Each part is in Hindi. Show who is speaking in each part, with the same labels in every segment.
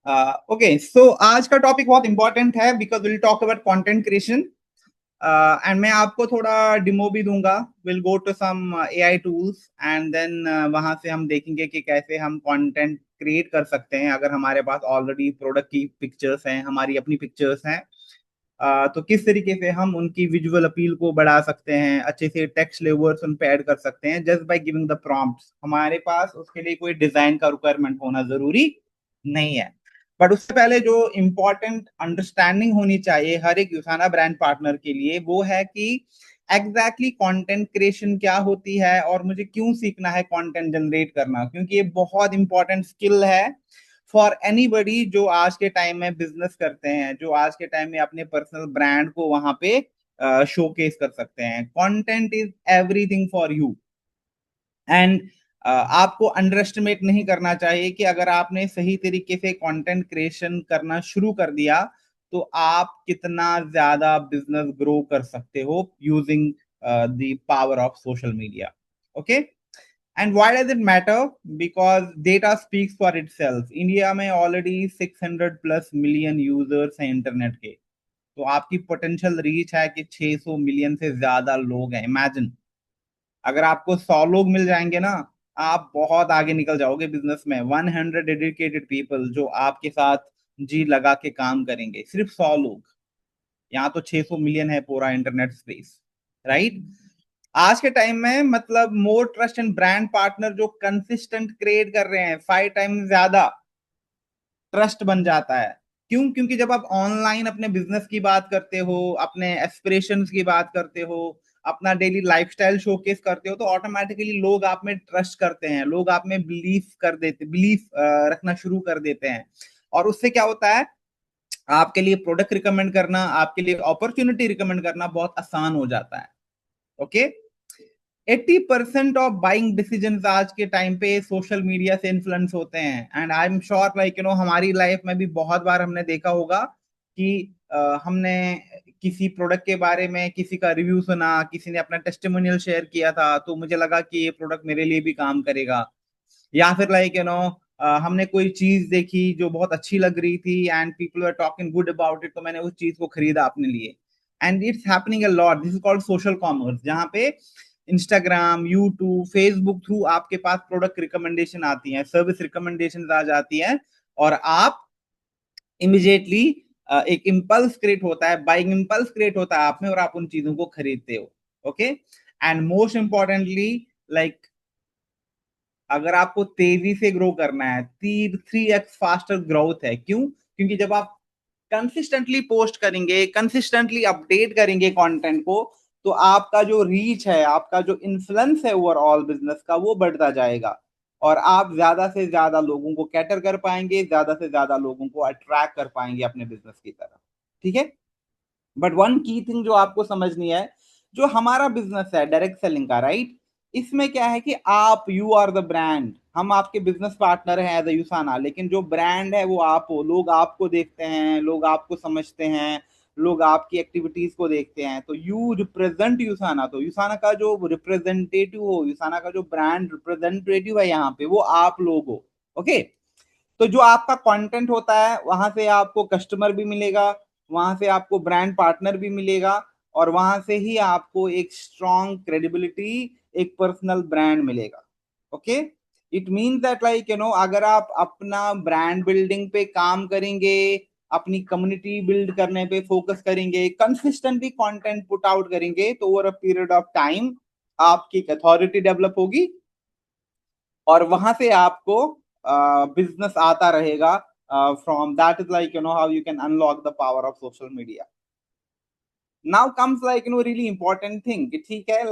Speaker 1: ओके, सो आज का टॉपिक बहुत इंपॉर्टेंट है because will talk about content creation and मैं आपको थोड़ा डिमो भी दूंगा. Will go to some AI tools and then वहां से हम देखेंगे कि कैसे हम कंटेंट क्रिएट कर सकते हैं अगर हमारे पास ऑलरेडी प्रोडक्ट की पिक्चर्स हैं, हमारी अपनी पिक्चर्स हैं. तो किस तरीके से हम उनकी विजुअल अपील को बढ़ा सकते हैं, अच्छे से टेक्स्ट लेवर्स उन पे ऐड कर सकते हैं just by giving the prompts. हमारे पास उसके लिए कोई डिजाइन का रिक्वायरमेंट होना जरूरी नहीं है. बट उससे पहले जो इम्पोर्टेंट अंडरस्टैंडिंग होनी चाहिए हर एक यूसाना ब्रांड पार्टनर के लिए वो है कि एग्जैक्टली कंटेंट क्रिएशन क्या होती है और मुझे क्यों सीखना है कंटेंट जनरेट करना, क्योंकि ये बहुत इंपॉर्टेंट स्किल है फॉर एनीबडी जो आज के टाइम में बिजनेस करते हैं, जो आज के टाइम में अपने पर्सनल ब्रांड को वहां पे शोकेस कर सकते हैं. Content is everything for you and आपको अंडर एस्टिमेट नहीं करना चाहिए कि अगर आपने सही तरीके से कंटेंट क्रिएशन करना शुरू कर दिया तो आप कितना ज्यादा बिजनेस ग्रो कर सकते हो using the power of social media. Okay, and why does it matter? Because data speaks for itself. India में ऑलरेडी 600 प्लस मिलियन यूजर्स हैं इंटरनेट के. तो आपकी पोटेंशियल रीच है कि 600 मिलियन से ज्यादा लोग हैं. इमेजिन अगर आपको 100 लोग मिल जाएंगे ना, आप बहुत आगे निकल जाओगे बिजनेस में. 100 डेडिकेटेड पीपल जो आपके साथ जी लगा के काम करेंगे, सिर्फ 100 लोग. यहाँ तो 600 मिलियन है पूरा इंटरनेट स्पेस, राइट? आज के टाइम में मतलब मोर ट्रस्ट एंड ब्रांड पार्टनर जो कंसिस्टेंट क्रिएट कर रहे हैं 5 टाइम ज्यादा ट्रस्ट बन जाता है. क्यों? क्योंकि जब आप ऑनलाइन अपने बिजनेस की बात करते हो, अपने एस्पिरेशंस की बात करते हो, अपना डेली लाइफस्टाइल शोकेस करते हो तो ऑटोमेटिकली लोग आप में ट्रस्ट करते हैं, लोग आप में बिलीफ रखना शुरू कर देते हैं. और उससे क्या होता है, आपके लिए प्रोडक्ट रिकमेंड करना, आपके लिए अपॉर्चुनिटी रिकमेंड करना बहुत आसान हो जाता है. ओके, 80% ऑफ बाइंग डिसीजन आज के टाइम पे सोशल मीडिया से इन्फ्लुएंस होते हैं. And I am sure like हमारी लाइफ में भी बहुत बार हमने देखा होगा कि हमने किसी प्रोडक्ट के बारे में किसी का रिव्यू सुना, किसी ने अपना टेस्टिमोनियल शेयर किया था तो मुझे लगा कि ये प्रोडक्ट मेरे लिए भी काम करेगा. या फिर हमने कोई चीज देखी जो बहुत अच्छी लग रही थी and people are talking good about it, तो मैंने उस चीज को खरीदा अपने लिए. And it's happening a lot. This is called social commerce, जहाँ पे इंस्टाग्राम, यूट्यूब, फेसबुक थ्रू आपके पास प्रोडक्ट रिकमेंडेशन आती हैं, सर्विस रिकमेंडेशन आ जाती हैं और आप इमिजिएटली एक इम्पल्स क्रिएट होता है, बाइंग इम्पल्स क्रिएट होता है आप में और आप उन चीजों को खरीदते हो. Okay, and most importantly like अगर आपको तेजी से ग्रो करना है, 3x फास्टर ग्रोथ है. क्यों? क्योंकि जब आप कंसिस्टेंटली पोस्ट करेंगे, कंसिस्टेंटली अपडेट करेंगे कंटेंट को, तो आपका जो रीच है, आपका जो इन्फ्लुएंस है ओवरऑल बिजनेस का, वो बढ़ता जाएगा और आप ज्यादा से ज्यादा लोगों को कैटर कर पाएंगे, ज्यादा से ज्यादा लोगों को अट्रैक्ट कर पाएंगे अपने बिजनेस की तरफ. ठीक है, बट वन की थिंग जो आपको समझनी है, जो हमारा बिजनेस है डायरेक्ट सेलिंग का, राइट, इसमें क्या है कि आप, यू आर द ब्रांड. हम आपके बिजनेस पार्टनर हैं एज यूसाना, लेकिन जो ब्रांड है वो आप हो. लोग आपको देखते हैं, लोग आपको समझते हैं, लोग आपकी एक्टिविटीज को देखते हैं. तो यू रिप्रेजेंट यूसाना. तो यूसाना का जो रिप्रेजेंटेटिव हो, यूसाना का जो ब्रांड रिप्रेजेंटेटिव है यहाँ पे, वो आप लोग हो. ओके, तो जो आपका कंटेंट होता है वहां से आपको कस्टमर भी मिलेगा, वहां से आपको ब्रांड पार्टनर भी मिलेगा और वहां से ही आपको एक स्ट्रॉन्ग क्रेडिबिलिटी, एक पर्सनल ब्रांड मिलेगा. ओके, इट मीन्स दैट अगर आप अपना ब्रांड बिल्डिंग पे काम करेंगे, अपनी कम्युनिटी बिल्ड करने पे फोकस करेंगे, कंसिस्टेंटली कंटेंट पुट आउट करेंगे, तो over a period of time आपकी अथॉरिटी डेवलप होगी और वहां से आपको बिजनेस आता रहेगा. From that is how you can unlock the power of social media. Now comes really important thing कि ठीक है,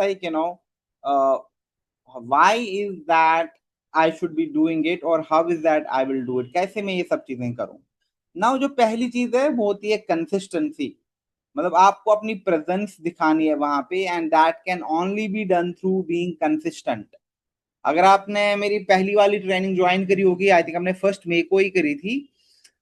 Speaker 1: why is that I should be doing it और how is that I will do it. कैसे मैं ये सब चीजें करूं? नाउ जो पहली चीज है वो होती है कंसिस्टेंसी. मतलब आपको अपनी प्रेजेंस दिखानी है वहां पे and that can only be done through being consistent. अगर आपने मेरी पहली वाली ट्रेनिंग ज्वाइन करी होगी, आई थिंक हमने 1 मई को ही करी थी,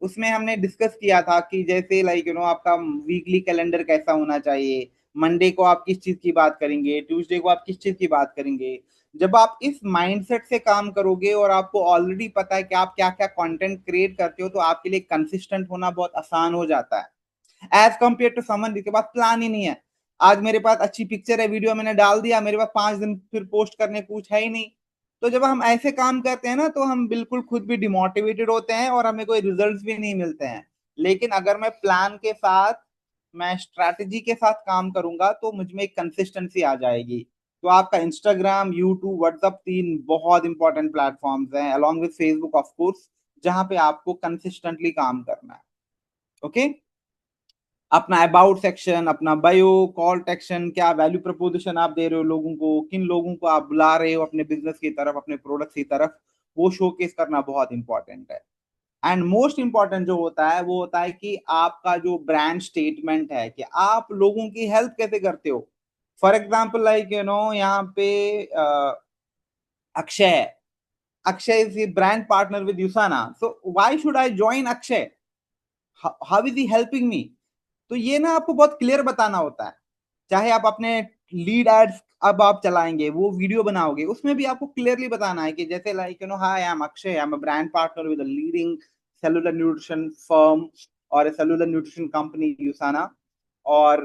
Speaker 1: उसमें हमने डिस्कस किया था कि जैसे आपका वीकली कैलेंडर कैसा होना चाहिए. मंडे को आप किस चीज की बात करेंगे, ट्यूसडे को आप किस चीज की बात करेंगे, जब आप इस माइंडसेट से काम करोगे और आपको ऑलरेडी पता है कि आप क्या क्या कंटेंट क्रिएट करते हो, तो आपके लिए कंसिस्टेंट होना बहुत आसान हो जाता है एज कंपेयर टू समन जिसके पास प्लान ही नहीं है। आज मेरे पास अच्छी पिक्चर है, वीडियो मैंने डाल दिया, मेरे पास 5 दिन फिर पोस्ट करने कुछ है ही नहीं। तो जब हम ऐसे काम करते हैं ना, तो हम बिल्कुल खुद भी डिमोटिवेटेड होते हैं और हमें कोई रिजल्ट्स भी नहीं मिलते हैं। लेकिन अगर मैं प्लान के साथ, मैं स्ट्रैटेजी के साथ काम करूंगा, तो मुझ में एक कंसिस्टेंसी आ जाएगी। तो आपका इंस्टाग्राम, यूट्यूब, व्हाट्सएप, 3 बहुत इंपॉर्टेंट प्लेटफॉर्म्स हैं along with Facebook of course, जहां पे आपको कंसिस्टेंटली काम करना है। ओके, अपना अबाउट सेक्शन, अपना बायो, कॉल टू एक्शन, क्या वैल्यू प्रपोजिशन आप दे रहे हो लोगों को, किन लोगों को आप बुला रहे हो अपने बिजनेस की तरफ, अपने प्रोडक्ट की तरफ, वो शोकेस करना बहुत इंपॉर्टेंट है। एंड मोस्ट इंपॉर्टेंट जो होता है वो होता है कि आपका जो ब्रांड स्टेटमेंट है, कि आप लोगों की हेल्प कैसे करते हो। फॉर एग्जाम्पल लाइक यहाँ पे अक्षय है, Akshay is brand partner with यूसाना, so why should I join Akshay, how is he helping me. तो ये ना आपको बहुत क्लियर बताना होता है। चाहे आप अपने लीड एड्स अब आप चलाएंगे, वो वीडियो बनाओगे, उसमें भी आपको क्लियरली बताना है कि जैसे like hi I am Akshay, I am a brand partner with a leading cellular nutrition firm और सेलुलर न्यूट्रिशन कंपनी यूसाना। और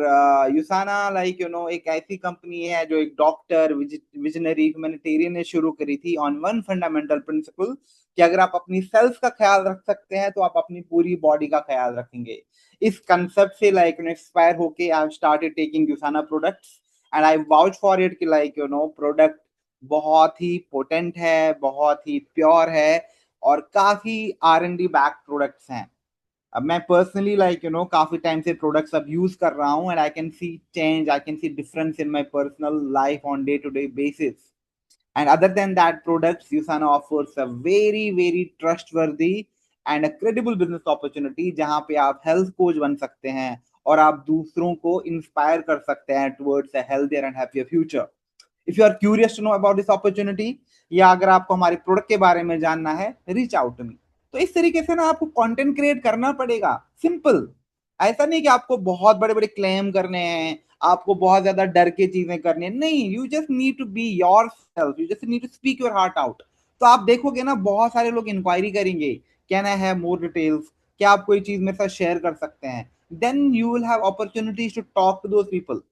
Speaker 1: यूसाना लाइक एक ऐसी कंपनी है जो एक डॉक्टर विजनरी ह्यूमैनिटेरियन ने शुरू करी थी ऑन वन फंडामेंटल प्रिंसिपल, कि अगर आप अपनी सेल्फ का ख्याल रख सकते हैं, तो आप अपनी पूरी बॉडी का ख्याल रखेंगे। इस कंसेप्ट से लाइक इंस्पायर होके I have started taking यूसाना products, and I vouch for it कि लाइक प्रोडक्ट बहुत ही पोटेंट है, बहुत ही प्योर है, और काफी R&D बैक प्रोडक्ट्स हैं। अब मैं पर्सनली लाइक काफी टाइम से प्रोडक्ट्स अब यूज कर रहा हूँ, and I can see change, I can see difference in my personal life on day to day basis. And other than that products, Usana offers a very trustworthy and a credible business opportunity, जहां पे आप हेल्थ कोच बन सकते हैं और आप दूसरों को इंस्पायर कर सकते हैं towards a healthier and happier future. If you are curious to know about this opportunity, या अगर आपको हमारे प्रोडक्ट के बारे में जानना है, रीच आउट टू मी। तो इस तरीके से ना आपको कंटेंट क्रिएट करना पड़ेगा, सिंपल। ऐसा नहीं कि आपको बहुत बड़े बड़े क्लेम करने हैं, आपको बहुत ज्यादा डर के चीजें करनी है, नहीं। You just need to be yourself, you just need to speak your heart out. तो आप देखोगे ना, बहुत सारे लोग इंक्वायरी करेंगे, can I have more details, क्या आप कोई चीज मेरे साथ शेयर कर सकते हैं। Then you will have opportunities to talk to those people.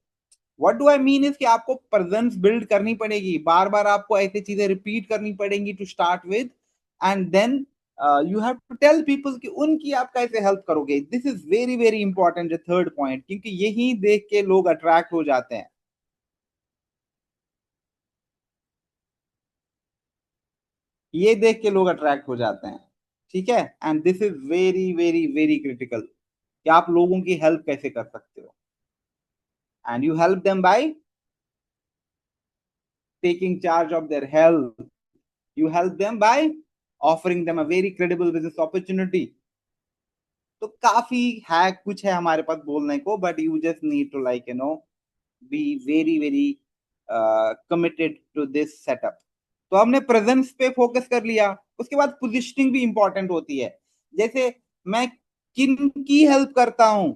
Speaker 1: What do I mean is कि आपको प्रेजेंस बिल्ड करनी पड़ेगी, बार बार आपको ऐसी चीजें रिपीट करनी पड़ेंगी to start with, and then you have to tell people कि उनकी आप कैसे हेल्प करोगे। This is very important, the third point, क्योंकि यही देख के लोग अट्रैक्ट हो जाते हैं। ये देख के लोग अट्रैक्ट हो जाते हैं, ठीक है। And this is very critical, कि आप लोगों की हेल्प कैसे कर सकते हो। And you help them by taking charge of their health, you help them by offering them a very credible business opportunity। तो काफी है, कुछ है हमारे पास बोलने को, but you just need to like be very committed to this setup. तो हमने प्रेजेंस पे फोकस कर लिया, उसके बाद पोजिशनिंग भी इंपॉर्टेंट होती है। जैसे मैं किन की हेल्प करता हूं।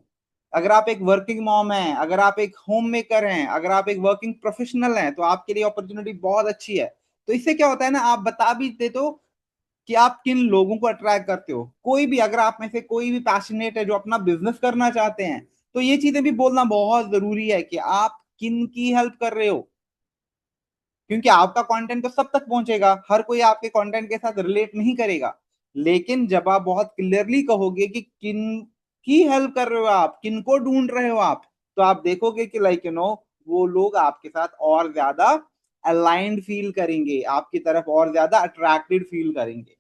Speaker 1: अगर आप एक वर्किंग मॉम है, अगर आप एक होम मेकर हैं, अगर आप एक वर्किंग प्रोफेशनल हैं, तो आपके लिए अपॉर्चुनिटी बहुत अच्छी है। तो इससे क्या होता है ना, आप बता भी दे तो कि आप किन लोगों को अट्रैक्ट करते हो। कोई भी, अगर आप में से कोई भी पैशनेट है जो अपना बिजनेस करना चाहते हैं, तो ये चीजें भी बोलना बहुत जरूरी है कि आप किन की हेल्प कर रहे हो। क्योंकि आपका कंटेंट तो सब तक पहुंचेगा, हर कोई आपके कंटेंट के साथ रिलेट नहीं करेगा। लेकिन जब आप बहुत क्लियरली कहोगे कि किन की हेल्प कर रहे हो, आप किन को ढूंढ रहे हो आप, तो आप देखोगे कि लाइक वो लोग आपके साथ और ज्यादा अलाइंड फील करेंगे, आपकी तरफ और ज्यादा अट्रैक्टेड फील करेंगे।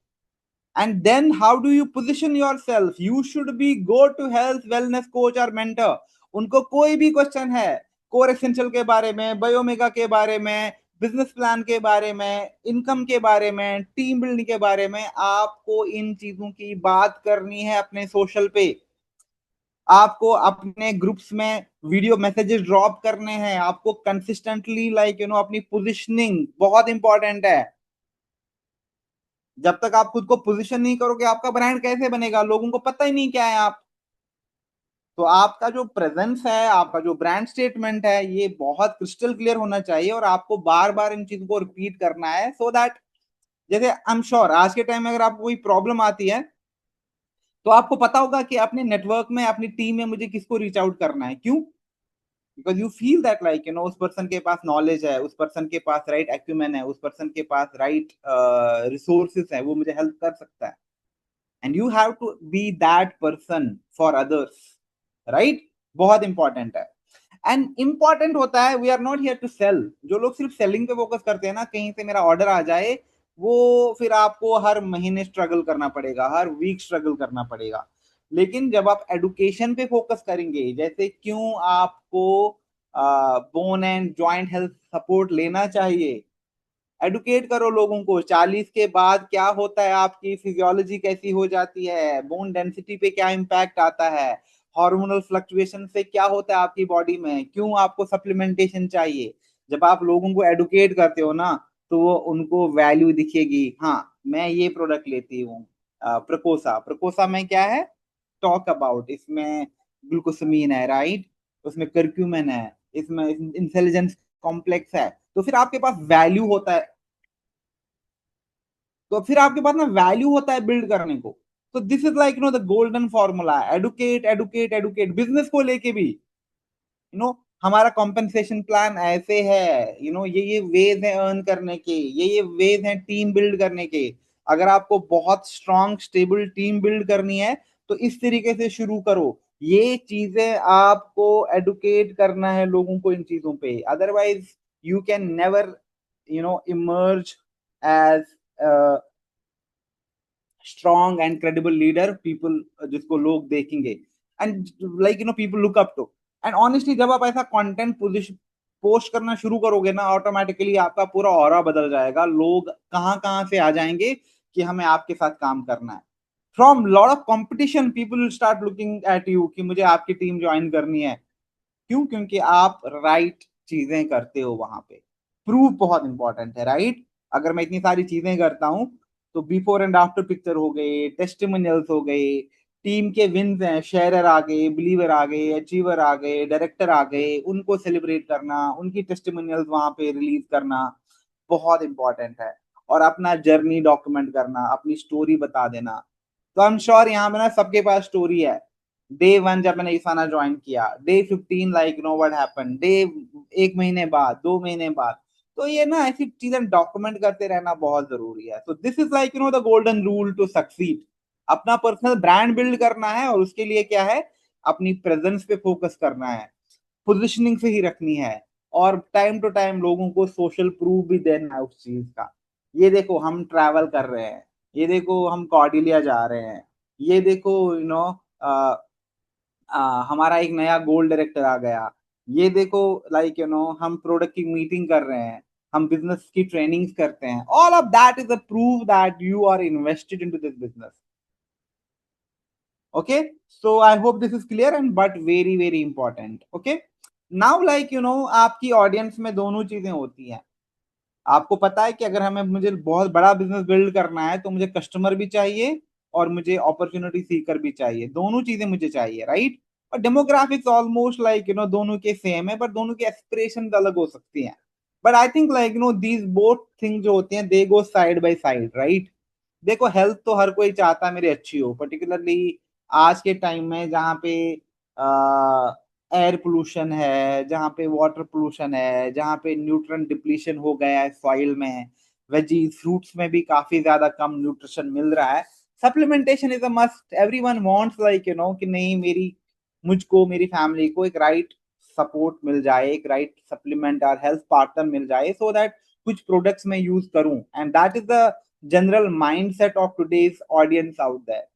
Speaker 1: And then how do you position yourself? You should be go to health wellness coach or mentor। उनको कोई भी क्वेश्चन है, कोर एसेंशियल के बारे में, बायोमेगा के बारे में, बिजनेस प्लान के बारे में, इनकम के बारे में, टीम बिल्डिंग के बारे में, आपको इन चीजों की बात करनी है अपने सोशल पे। आपको अपने ग्रुप्स में वीडियो मैसेजेस ड्रॉप करने हैं, आपको कंसिस्टेंटली लाइक अपनी पोजिशनिंग बहुत इंपॉर्टेंट है। जब तक आप खुद को पोजीशन नहीं करोगे, आपका ब्रांड कैसे बनेगा, लोगों को पता ही नहीं क्या है आप। तो आपका जो प्रेजेंस है, आपका जो ब्रांड स्टेटमेंट है, ये बहुत क्रिस्टल क्लियर होना चाहिए और आपको बार बार इन चीजों को रिपीट करना है, सो दैट जैसे आई एम श्योर आज के टाइम में अगर आपको कोई प्रॉब्लम आती है तो आपको पता होगा कि अपने नेटवर्क में, अपनी टीम में मुझे किसको रीच आउट करना है। क्यों? Because you feel that like उस पर्सन के पास नॉलेज है, उस पर्सन के पास राइट एक्यूमेन है, उस पर्सन के पास राइट रिसोर्सेस है, वो मुझे हेल्प कर सकता है। And you have to be that person for others, right? बहुत इंपॉर्टेंट है। एंड इंपॉर्टेंट होता है, we are not here to sell. जो लोग सिर्फ सेलिंग पे फोकस करते हैं ना, कहीं से मेरा ऑर्डर आ जाए, वो फिर आपको हर महीने स्ट्रगल करना पड़ेगा, हर वीक स्ट्रगल करना पड़ेगा। लेकिन जब आप एडुकेशन पे फोकस करेंगे, जैसे क्यों आपको bone and joint health support लेना चाहिए, एडुकेट करो लोगों को। 40 के बाद क्या होता है, आपकी फिजियोलॉजी कैसी हो जाती है, बोन डेंसिटी पे क्या इम्पैक्ट आता है, हार्मोनल फ्लक्चुएशन से क्या होता है आपकी बॉडी में, क्यों आपको सप्लीमेंटेशन चाहिए। जब आप लोगों को एडुकेट करते हो ना, तो वो उनको वैल्यू दिखेगी। हाँ, मैं ये प्रोडक्ट लेती हूँ, प्रकोसा। प्रकोसा में क्या है, टॉक अबाउट, इसमें ग्लूकोसमीन है, राइट, उसमें करक्यूमेन है, इसमें इंटेलिजेंस कॉम्प्लेक्स है। तो फिर आपके पास वैल्यू होता है, तो फिर आपके पास ना वैल्यू होता है बिल्ड करने को। तो this is like the golden formula, educate educate educate. Business को लेके भी हमारा कॉम्पेंसेशन प्लान ऐसे है, ये वेज है अर्न करने के, ये वेज है टीम बिल्ड करने के। अगर आपको बहुत स्ट्रांग स्टेबल टीम बिल्ड करनी है, तो इस तरीके से शुरू करो। ये चीजें आपको एडुकेट करना है लोगों को इन चीजों पे, otherwise you can never emerge as strong and credible leader, people जिसको लोग देखेंगे and like people look up to. And honestly जब आप ऐसा कंटेंट पोस्ट करना शुरू करोगे ना, ऑटोमेटिकली आपका पूरा ऑरा बदल जाएगा। लोग कहाँ कहाँ से आ जाएंगे कि हमें आपके साथ काम करना है। From lot of competition people will start looking at you कि मुझे आपकी टीम ज्वाइन करनी है। क्यों? क्योंकि आप राइट चीजें करते हो वहां पे। प्रूफ बहुत इंपॉर्टेंट है, राइट? अगर मैं इतनी सारी चीजें करता हूं, तो बिफोर एंड आफ्टर पिक्चर हो गए, टेस्टिमोनियल्स हो गए, टीम के विन्स हैं, शेयरर आ गए, बिलीवर आ गए, अचीवर आ गए, डायरेक्टर आ गए, उनको सेलिब्रेट करना, उनकी टेस्टिमोनियल्स वहां पे रिलीज करना बहुत इंपॉर्टेंट है। और अपना जर्नी डॉक्यूमेंट करना, अपनी स्टोरी बता देना। तो आई एम श्योर यहाँ पे ना सबके पास स्टोरी है। डे 1 जब मैंने इसाना ज्वाइन किया, day 15 like what happen, day 1 महीने बाद, 2 महीने बाद। तो ये ना ऐसी चीजें डॉक्यूमेंट करते रहना बहुत जरूरी है। तो this is like the golden rule to succeed. अपना पर्सनल ब्रांड बिल्ड करना है, और उसके लिए क्या है, अपनी प्रेजेंस पे फोकस करना है, पोजिशनिंग से ही रखनी है, और टाइम टू टाइम लोगों को सोशल प्रूफ भी देना है उस चीज का। ये देखो हम ट्रैवल कर रहे हैं, ये देखो हम कॉर्डिलिया जा रहे हैं, ये देखो हमारा एक नया गोल डायरेक्टर आ गया, ये देखो लाइक हम प्रोडक्ट की मीटिंग कर रहे हैं, हम बिजनेस की ट्रेनिंग्स करते हैं। All of that is a proof that you are invested into this business. Okay, so I hope this is clear and but very very important. Okay, now like आपकी ऑडियंस में दोनों चीजें होती हैं। आपको पता है कि अगर हमें मुझे बहुत बड़ा बिजनेस बिल्ड करना है, तो मुझे कस्टमर भी चाहिए और मुझे अपॉर्चुनिटी सीकर भी चाहिए, दोनों चीजें मुझे चाहिए, राइट? और डेमोग्राफिक्स ऑलमोस्ट लाइक दोनों के सेम है, बट दोनों की एस्पिरेशन अलग हो सकती हैं। But I think like these both thing जो होती हैं, दे गो साइड बाय साइड, राइट? देखो हेल्थ तो हर कोई चाहता है मेरी अच्छी हो, पर्टिकुलरली आज के टाइम में जहाँ पे एयर पोल्यूशन है, जहाँ पे वाटर पोल्यूशन है, जहाँ पे न्यूट्रन डिप्लीशन हो गया है सॉइल में, वेजीज फ्रूट्स में भी काफी ज्यादा कम न्यूट्रिशन मिल रहा है। Supplementation is a must, everyone wants like कि नहीं, मेरी मुझको मेरी फैमिली को एक राइट सपोर्ट मिल जाए, एक राइट सप्लीमेंट और हेल्थ पार्टनर मिल जाए, सो दैट कुछ प्रोडक्ट्स में यूज करूं। And that is the general mindset of today's audience out there.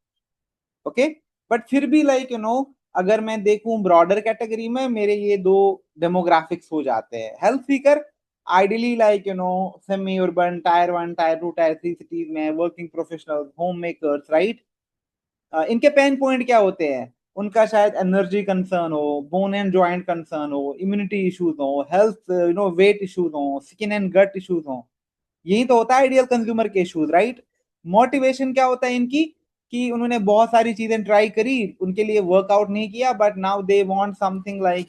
Speaker 1: Okay, but फिर भी लाइक अगर मैं देखूं ब्रॉडर कैटेगरी में, मेरे ये दो डेमोग्राफिक्स हो जाते हैं। Health seeker ideally like semi urban, tier 1, tier 2, tier 3 cities में working professionals, home makers, right? इनके पेन पॉइंट क्या होते हैं? उनका शायद एनर्जी कंसर्न हो, बोन एंड जॉइंट कंसर्न हो, इम्यूनिटी इश्यूज हो, हेल्थ वेट इश्यूज हो, स्किन एंड गट इश्यूज हो। यही तो होता है आइडियल कंज्यूमर के इश्यूज, राइट? मोटिवेशन क्या होता है इनकी? कि उन्होंने बहुत सारी चीजें ट्राई करी, उनके लिए वर्कआउट नहीं किया, but now they want something like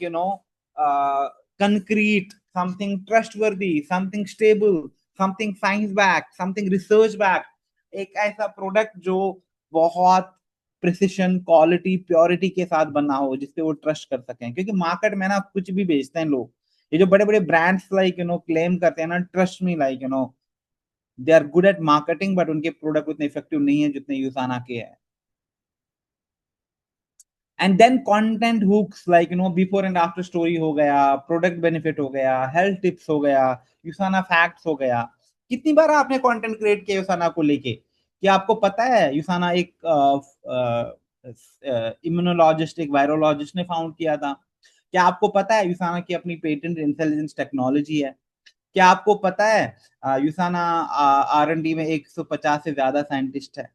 Speaker 1: concrete, something trustworthy, something stable, something science back, something research back, एक ऐसा प्रोडक्ट जो बहुत प्रिसिशन, क्वालिटी, प्योरिटी के साथ बना हो, जिसपे वो ट्रस्ट कर सकें। क्योंकि मार्केट में ना कुछ भी बेचते हैं लोग, ये जो बड़े बड़े ब्रांड्स लाइक क्लेम करते हैं ना, trust me, like they are good at marketing, but उनके प्रोडक्ट उतने इफेक्टिव नहीं है जितने यूसाना के हैं। And then content hooks, like before and after story हो गया, प्रोडक्ट बेनिफिट हो गया, हेल्थ टिप्स हो गया, यूसाना फैक्ट्स हो गया। कितनी बार आपने कंटेंट क्रिएट किया यूसाना को लेके? क्या आपको पता है यूसाना एक इम्यूनोलॉजिस्ट, एक वायरोलॉजिस्ट ने फाउंड किया था? क्या आपको पता है यूसाना की अपनी पेटेंट इंटेलिजेंस टेक्नोलॉजी है? क्या आपको पता है यूसाना R&D में 150 से ज्यादा साइंटिस्ट है?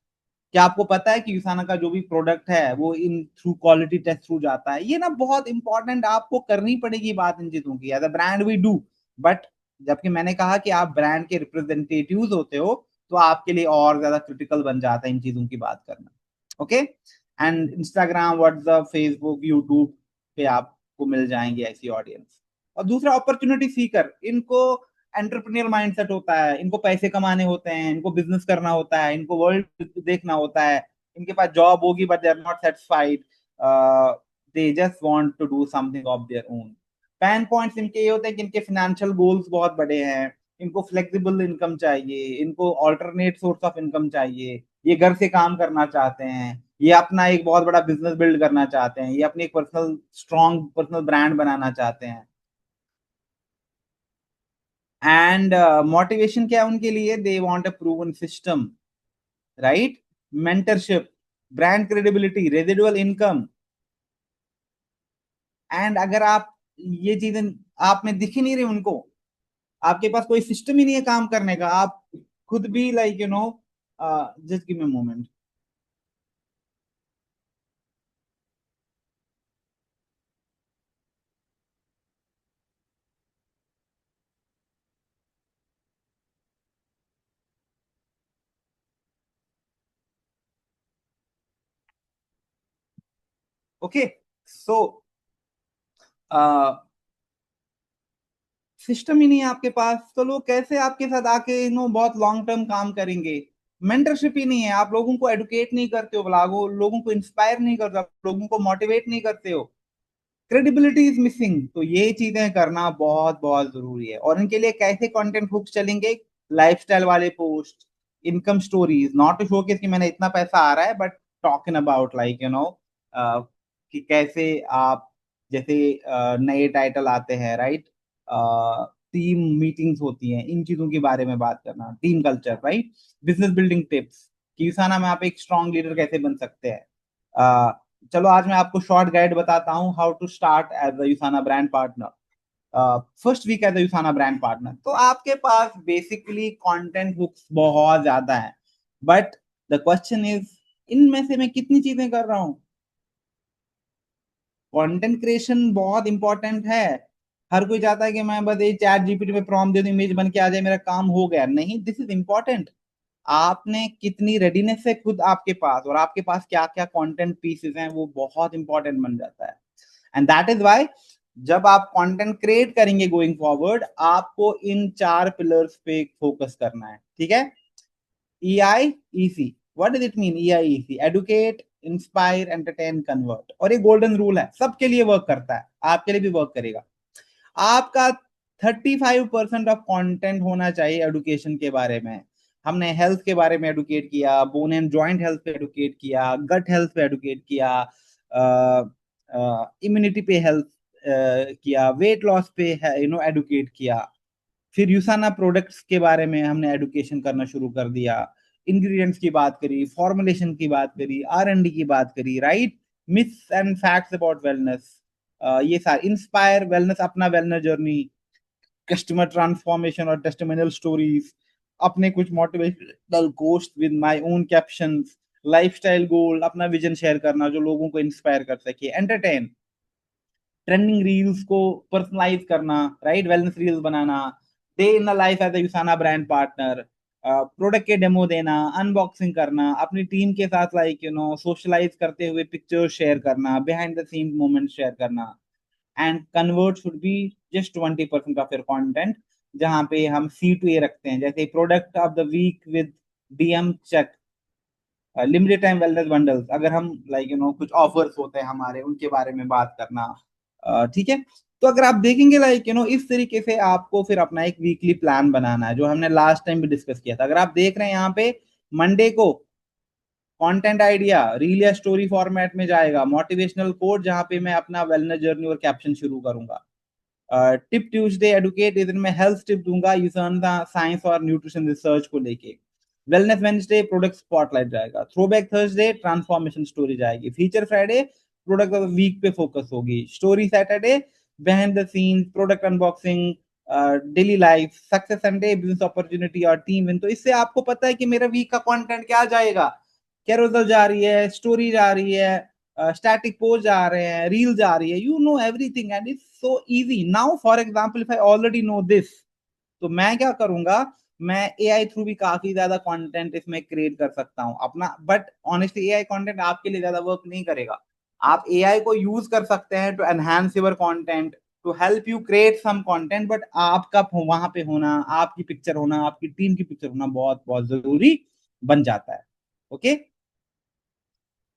Speaker 1: क्या आपको पता है कि यूसाना का जो भी प्रोडक्ट है वो इन थ्रू क्वालिटी टेस्ट थ्रू जाता है? ये ना बहुत इंपॉर्टेंट, आपको करनी पड़ेगी बात इन चीजों की। As a brand we do, but जबकि मैंने कहा कि आप ब्रांड के रिप्रेजेंटेटिव्स होते हो, तो आपके लिए और ज्यादा क्रिटिकल बन जाता है इन चीजों की बात करना। Okay, and Instagram, WhatsApp, Facebook, YouTube पे आपको मिल जाएंगे ऐसी ऑडियंस। और दूसरा, अपॉर्चुनिटी सीकर, इनको एंटरप्रेन्योर माइंडसेट होता है, इनको पैसे कमाने होते हैं, इनको बिजनेस करना होता है, इनको वर्ल्ड देखना होता है। इनके पास जॉब होगी but they are not satisfied, they just want to do something of their own. Pain points इनके ये होते हैं कि इनके फाइनेंशियल गोल्स बहुत बड़े हैं, इनको फ्लेक्सिबल इनकम चाहिए, इनको ऑल्टरनेट सोर्स ऑफ इनकम चाहिए, ये घर से काम करना चाहते हैं, ये अपना एक बहुत बड़ा बिजनेस बिल्ड करना चाहते हैं, ये अपनी एक पर्सनल स्ट्रॉन्ग पर्सनल ब्रांड बनाना चाहते हैं। एंड मोटिवेशन क्या है उनके लिए? They want a proven system, right? Mentorship, brand credibility, residual income. And अगर आप ये चीजें आप में दिख ही नहीं रही उनको, आपके पास कोई सिस्टम ही नहीं है काम करने का, आप खुद भी like just give me moment. Okay, so system ही नहीं है आपके पास, तो लोग कैसे आपके साथ आके बहुत लॉन्ग टर्म काम करेंगे? मेंटरशिप ही नहीं है, आप लोगों को एडुकेट नहीं करते हो, लोगों को इंस्पायर नहीं करते हो, लोगों को मोटिवेट नहीं करते हो, क्रेडिबिलिटी इज मिसिंग। तो ये चीजें करना बहुत बहुत जरूरी है। और इनके लिए कैसे कंटेंट हुक्स चलेंगे? लाइफस्टाइल वाले post, income stories, not to showcase कि मैंने इतना पैसा आ रहा है, बट टॉकिंग अबाउट लाइक कि कैसे आप, जैसे नए टाइटल आते हैं, राइट? टीम मीटिंग्स होती हैं, इन चीजों के बारे में बात करना, team culture, right? Business building tips, कि यूसाना में आप एक स्ट्रॉन्ग लीडर कैसे बन सकते हैं। चलो आज मैं आपको शॉर्ट गाइड बताता हूँ, how to start as a यूसाना brand partner, first week as a यूसाना brand partner. तो आपके पास बेसिकली कंटेंट बुक्स बहुत ज्यादा है, बट द क्वेश्चन इज, इनमें से मैं कितनी चीजें कर रहा हूँ? कंटेंट क्रिएशन बहुत इंपॉर्टेंट है। हर कोई चाहता है कि मैं बस ये चैट जीपीटी में प्रॉम्प्ट दे दूं, इमेज बन के आ जाए, मेरा काम हो गया। नहीं, दिस इज इंपॉर्टेंट। आपने कितनी रेडीनेस है खुद आपके पास, और आपके पास क्या क्या कंटेंट पीसेस हैं, वो बहुत इंपॉर्टेंट बन जाता है। एंड दैट इज व्हाई जब आप कंटेंट क्रिएट करेंगे गोइंग फॉरवर्ड, आपको इन चार पिलर्स पे फोकस करना है, ठीक है? EIEC, what does it mean? EIEC, educate, inspire, entertain, convert. और ये गोल्डन रूल है, सबके लिए वर्क करता है, आपके लिए भी वर्क करेगा। आपका 35% ऑफ कंटेंट होना चाहिए एडुकेशन के बारे में। हमने हेल्थ के बारे में एडुकेट किया, बोन एंड जॉइंट हेल्थ पे एडुकेट किया, गट हेल्थ पे एडुकेट किया, इम्यूनिटी पे हेल्थ किया, वेट लॉस पे एडुकेट किया। फिर यूसाना प्रोडक्ट्स के बारे में हमने एडुकेशन करना शुरू कर दिया, इंग्रेडिएंट्स की बात करी, फॉर्मुलेशन की बात करी, R&D की बात करी, right? Myths and facts about wellness, ये सारे, इंस्पायर वेलनेस, अपना वेलनेस जर्नी, कस्टमर ट्रांसफॉर्मेशन और टेस्टिमोनियल स्टोरीज, अपने कुछ motivational post with my own captions, lifestyle goal, अपना विजन शेयर करना जो लोगों को इंस्पायर कर सके, एंटरटेन, ट्रेंडिंग रील्स को पर्सनलाइज करना, राइट? वेलनेस रील्स बनाना, day in the life as a यूसाना brand partner, product के डेमो देना, अनबॉक्सिंग करना, अपनी टीम के साथ सोशलाइज करते हुए पिक्चर्स शेयर करना, behind the scene moment share करना। And convert should be just 20% of your content, जहां पे हम C2A रखते हैं, जैसे product of the week with DM check, limited time wellness bundles, अगर हम कुछ ऑफर्स होते हैं हमारे, उनके बारे में बात करना। ठीक है। तो अगर आप देखेंगे इस तरीके से आपको फिर अपना एक वीकली प्लान बनाना है, जो हमने लास्ट टाइम भी डिस्कस किया था। अगर आप देख रहे हैं यहाँ पे, मंडे को कंटेंट आइडिया रील या स्टोरी फॉर्मेट में जाएगा, मोटिवेशनल कोड जहां पे मैं अपना वेलनेस जर्नी और कैप्शन शुरू करूंगा। टिप ट्यूसडे एडुकेट, इस दिन मैं हेल्थ टिप दूंगा यूजन साइंस और न्यूट्रिशन रिसर्च को लेके। वेलनेस वेंसडे प्रोडक्ट स्पॉटलाइट जाएगा। थ्रोबैक थर्सडे ट्रांसफॉर्मेशन स्टोरी जाएगी। Feature Friday product of week पे फोकस होगी। Story Saturday behind the scene product unboxing, daily life. Success Sunday business opportunity और टीम विन। तो इससे आपको पता है कि मेरा वीक का कंटेंट क्या जाएगा। कैरोसल जा रही है, स्टोरी जा रही है, स्टैटिक पोस्ट जा रहे हैं, रील जा रही है, you know everything and it's so easy now. For example if I already know this, तो मैं क्या करूंगा, मैं एआई थ्रू भी काफी ज्यादा कंटेंट इसमें क्रिएट कर सकता हूं अपना। बट ऑनेस्टली एआई कंटेंट आपके लिए ज्यादा वर्क नहीं करेगा। आप एआई को यूज कर सकते हैं to enhance your content, to help you create some content, but आपका वहां पे होना, आपकी पिक्चर होना, आपकी टीम की पिक्चर होना बहुत बहुत जरूरी बन जाता है। Okay.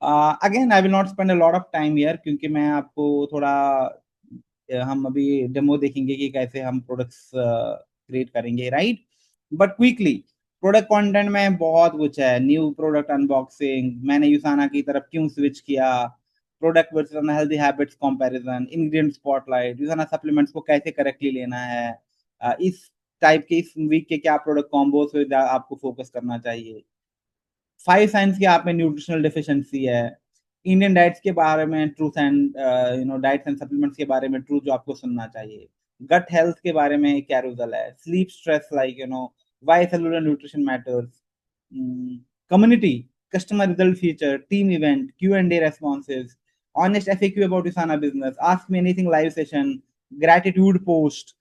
Speaker 1: Again I will not spend a lot of time here, क्योंकि मैं आपको थोड़ा हम अभी डेमो देखेंगे कि कैसे हम प्रोडक्ट्स क्रिएट करेंगे, right. But quickly, product content में बहुत कुछ है। न्यू प्रोडक्ट अनबॉक्सिंग, मैंने यूसाना की तरफ क्यों स्विच किया, product versus unhealthy habits comparison, ingredient spotlight, Usana supplements को कैसे करेक्टली लेना है, इस टाइप के इस वीक के क्या प्रोडक्ट कॉम्बोज पे आपको फोकस करना चाहिए। 5 साइंस की आप में न्यूट्रिशनल डिफिशिएंसी है। इंडियन डाइट्स के बारे में truth and diets and supplements के बारे में ट्रूथ जो आपको सुनना चाहिए। गट हेल्थ के बारे में कैरोसल है। Sleep stress why cellular nutrition matters. Community, customer result feature, team event, Q&A responses, honest FAQ about Usana business, ask me anything live session, gratitude post।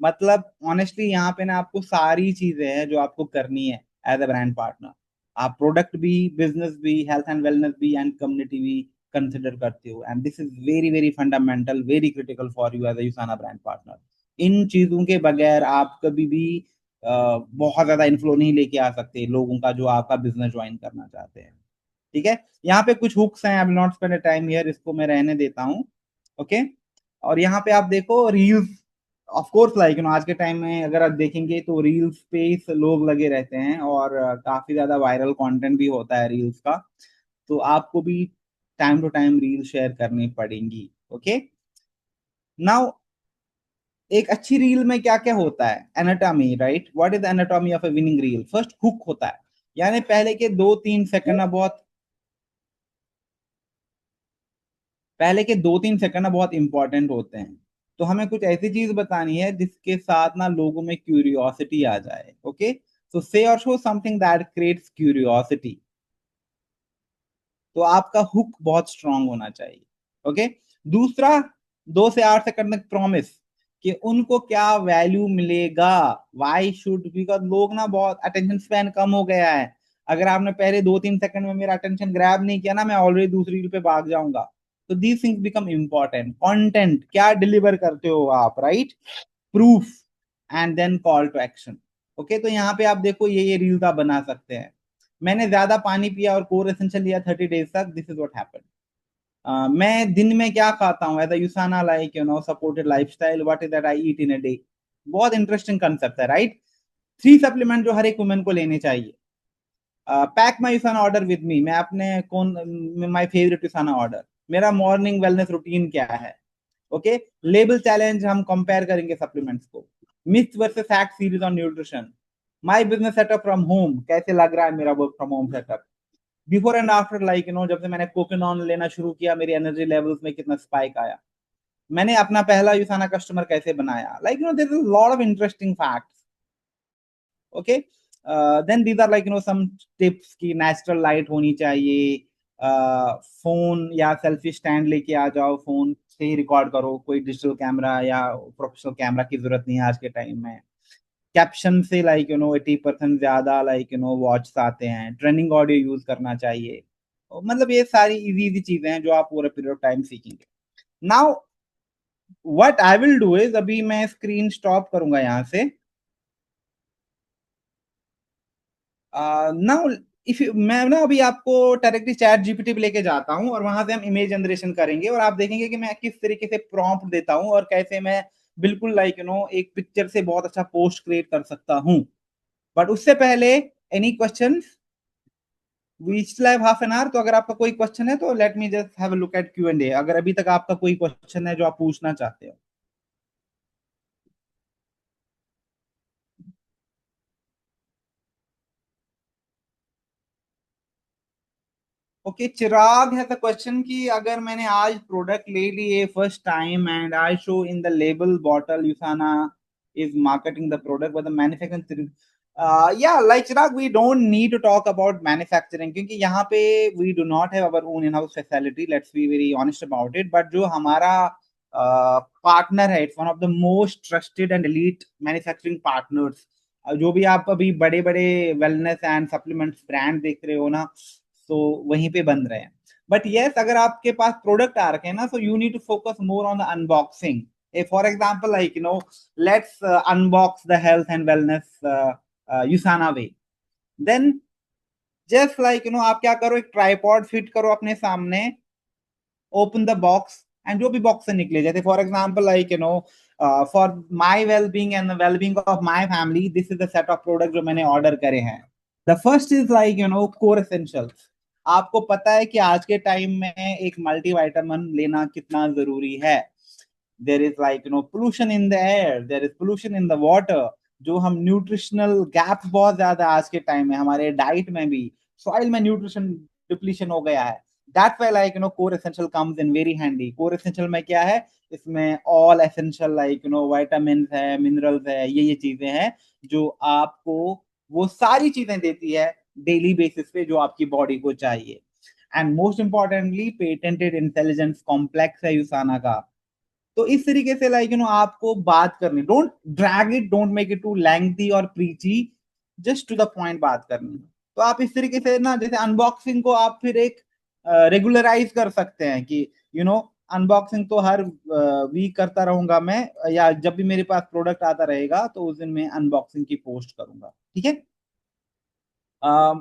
Speaker 1: मतलब ऑनेस्टली यहाँ पे ना आपको सारी चीजें हैं जो आपको करनी है एज अ ब्रांड पार्टनर। आप प्रोडक्ट भी, बिजनेस भी, हेल्थ एंड वेलनेस भी एंड कम्युनिटी भी कंसिडर करते हो, and this is very very fundamental, very critical for you as a यूसाना brand partner. इन चीजों के बगैर आप कभी भी बहुत ज्यादा इन्फ्लो नहीं लेके आ सकते लोगों का जो आपका बिजनेस ज्वाइन करना चाहते हैं। ठीक है। यहाँ पे कुछ हुक्स हैं, आई will not spend time here, इसको मैं रहने देता हूँ। ओके। और यहाँ पे आप देखो रील्स, ऑफ कोर्स आज के टाइम में अगर आप देखेंगे तो रील्स पे लोग लगे रहते हैं, और काफी ज्यादा वायरल कंटेंट भी होता है रील्स का। तो आपको भी time to time reel share करनी पड़ेंगी। ओके। नाउ, एक अच्छी रील में क्या क्या होता है, anatomy, right. What is anatomy of A winning reel. First hook होता है, यानी पहले के 2-3 सेकंड ना बहुत इंपॉर्टेंट होते हैं। तो हमें कुछ ऐसी चीज बतानी है जिसके साथ ना लोगों में क्यूरियोसिटी आ जाए। ओके। तो से और show something that creates curiosity. तो आपका हुक बहुत स्ट्रांग होना चाहिए। ओके। दूसरा, 2 से 8 सेकंड तक प्रॉमिस कि उनको क्या वैल्यू मिलेगा। वाई शुड, बिकॉज लोग ना बहुत अटेंशन स्पैन कम हो गया है। अगर आपने पहले 2-3 सेकंड में मेरा अटेंशन ग्रैब नहीं किया ना, मैं ऑलरेडी दूसरी रील पे भाग जाऊंगा। तो these things become important. Content क्या डिलीवर करते हो आप, right. Proof, and then call to action. Okay. तो यहाँ पे आप देखो ये रील्स आप बना सकते हैं। मैंने ज्यादा पानी पिया और कोर एसेंशियल लिया 30 डेज तक, दिस इज व्हाट हैपेंड। मैं दिन में क्या खाता हूँ, as a USANA supported lifestyle, what is that I eat in a day. बहुत इंटरेस्टिंग कंसेप्ट है, राइट। 3 सप्लीमेंट जो हर एक वुमेन को लेने चाहिए। Pack my USANA order with me, मैं अपने कौन, माई फेवरेट यूसाना ऑर्डर, मेरा मॉर्निंग वेलनेस रूटीन क्या है। ओके। लेबल चैलेंज, हम कंपेयर करेंगे सप्लीमेंट्स को। Myth versus fact series on nutrition. My business setup from home, कैसे लग रहा है मेरा work from home setup. Before and after, जब से मैंने कोकोनॉन लेना शुरू किया, मेरी एनर्जी लेवल्स में कितना स्पाइक आया। मैंने अपना पहला यूसाना कस्टमर कैसे बनाया, there is lot of interesting facts. Okay. Then these are some tips की नेचुरल लाइट होनी चाहिए। फोन या सेल्फी स्टैंड लेके आ जाओ, फोन से ही रिकॉर्ड करो, कोई डिजिटल कैमरा या प्रोफेशनल कैमरा की जरूरत नहीं है आज के टाइम में। कैप्शन से लाइक 80% ज्यादा लाइक वॉच आते हैं, ट्रेंडिंग ऑडियो यूज करना चाहिए। मतलब ये सारी इजी इजी चीजें हैं जो आप पूरा पीरियड ऑफ टाइम सीखेंगे। Now what I will do is, अभी मैं स्क्रीन स्टॉप करूंगा यहाँ से। नाउ इफ मैं ना अभी आपको डायरेक्टली चैट जीपीटी पे लेके जाता हूँ और वहां से हम इमेज जनरेशन करेंगे और आप देखेंगे कि मैं किस तरीके से प्रॉम्प्ट देता हूँ और कैसे मैं बिल्कुल लाइक एक पिक्चर से बहुत अच्छा पोस्ट क्रिएट कर सकता हूँ। बट उससे पहले any questions? We still have half an hour, तो अगर आपका कोई क्वेश्चन है तो let me just have a look at Q and A, अगर अभी तक आपका कोई क्वेश्चन है जो आप पूछना चाहते हो। Okay, Chirag has a question कि अगर मैंने आज प्रोडक्ट ले लिए first time and I show in the label bottle यूसाना is marketing the product but the manufacturing, yeah, like Chirag, we don't need to talk about manufacturing क्योंकि यहाँ पे we do not have our own in-house facility, let's be very honest about it, but जो हमारा पार्टनर है, it's one of the most trusted and elite manufacturing partners. जो भी आप अभी बड़े बड़े वेलनेस एंड सप्लीमेंट्स ब्रांड देख रहे हो ना, तो वहीं पे बन रहे हैं। बट यस, अगर आपके पास प्रोडक्ट आ रखे हैं ना, so you need to focus more on the unboxing. For example, like let's unbox the health and wellness Usana way. Then just like आप क्या करो, एक ट्राइपॉड फिट करो अपने सामने, ओपन द बॉक्स एंड जो भी बॉक्स से निकले, जैसे for example like for my well being and well being of my family, this is the set of product जो मैंने ऑर्डर करे हैं। The first is like core essentials. आपको पता है कि आज के टाइम में एक मल्टीविटामिन लेना कितना जरूरी है। There is like pollution in the air, there is pollution in the water, जो हम न्यूट्रिशनल गैप बहुत ज्यादा आज के टाइम में हमारे डाइट में भी, सॉइल में न्यूट्रिशन डिप्लीशन हो गया है। That's why like core essential comes in very handy. Core essential में क्या है, इसमें ऑल एसेंशियल लाइक विटामिन है, मिनरल्स है, ये चीजें हैं जो आपको वो सारी चीजें देती है डेली बेसिस पे जो आपकी बॉडी को चाहिए। And most importantly patented intelligence complex है यूसाना का। तो इस तरीके से लाइक आपको बात करनी, don't drag it, don't make it too lengthy और preachy, just to the point बात करनी। तो आप इस तरीके से ना, जैसे अनबॉक्सिंग को आप फिर एक रेगुलराइज कर सकते हैं कि अनबॉक्सिंग तो हर वीक करता रहूंगा मैं, या जब भी मेरे पास प्रोडक्ट आता रहेगा तो उस दिन मैं अनबॉक्सिंग की पोस्ट करूंगा। ठीक है।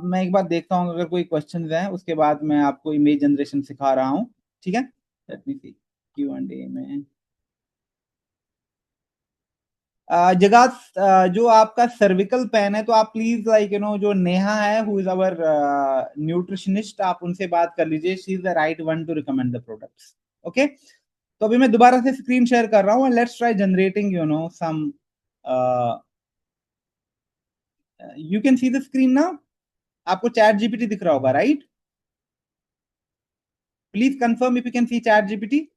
Speaker 1: मैं एक बार देखता हूँ अगर कोई क्वेश्चन हैं, उसके बाद मैं आपको इमेज जनरेशन सिखा रहा हूँ। ठीक है, let me see Q and A में। जगह जो आपका सर्विकल पेन है, तो आप प्लीज लाइक जो नेहा है हु इज अवर न्यूट्रिशनिस्ट, आप उनसे बात कर लीजिए, she is the right one two recommend the products. Okay, तो अभी मैं दोबारा से स्क्रीन शेयर कर रहा हूँ, let's try generating some, you can see the screen ना, आपको चैट जीपीटी दिख रहा होगा, right? Please confirm if you can see ChatGPT.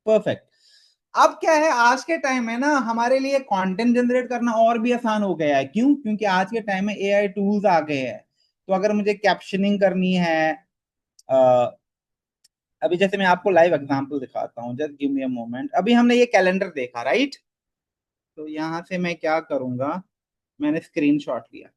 Speaker 1: Perfect. अब क्या है, आज के टाइम में ना हमारे लिए कंटेंट जनरेट करना और भी आसान हो गया है। क्यों? क्योंकि आज के टाइम में एआई टूल्स आ गए हैं। तो अगर मुझे कैप्शनिंग करनी है, अ, अभी जैसे मैं आपको लाइव एग्जांपल दिखाता हूँ, just give me a moment. अभी हमने ये कैलेंडर देखा, राइट? तो यहाँ से मैं क्या करूंगा, मैंने स्क्रीनशॉट लिया।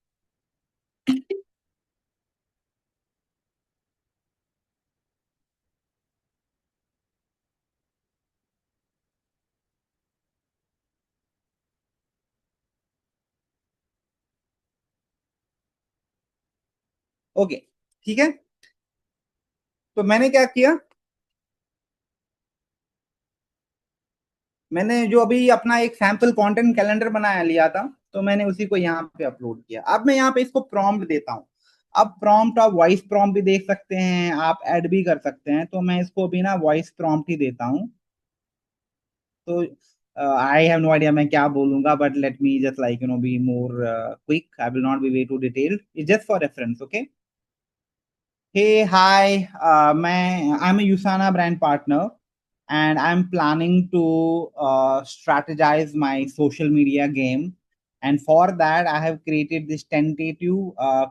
Speaker 1: ओके, ठीक है। तो मैंने क्या किया, मैंने जो अभी अपना एक सैंपल कंटेंट कैलेंडर बनाया लिया था, तो मैंने उसी को यहाँ पे अपलोड किया। अब मैं यहाँ पे इसको प्रॉम्प्ट देता हूँ। अब प्रॉम्प्ट आप वॉइस प्रॉम्प्ट भी देख सकते हैं, आप ऐड भी कर सकते हैं, तो मैं इसको अभी ना वॉइस प्रॉम्प्ट ही देता हूँ। तो आई हैव नो आइडिया मैं क्या बोलूंगा, but let me just like be more quick, I will not be way too detailed, it's just for reference. Okay. Hey, hi. I'm a Usana brand partner, and I'm planning to strategize my social media game. And for that, I have created this tentative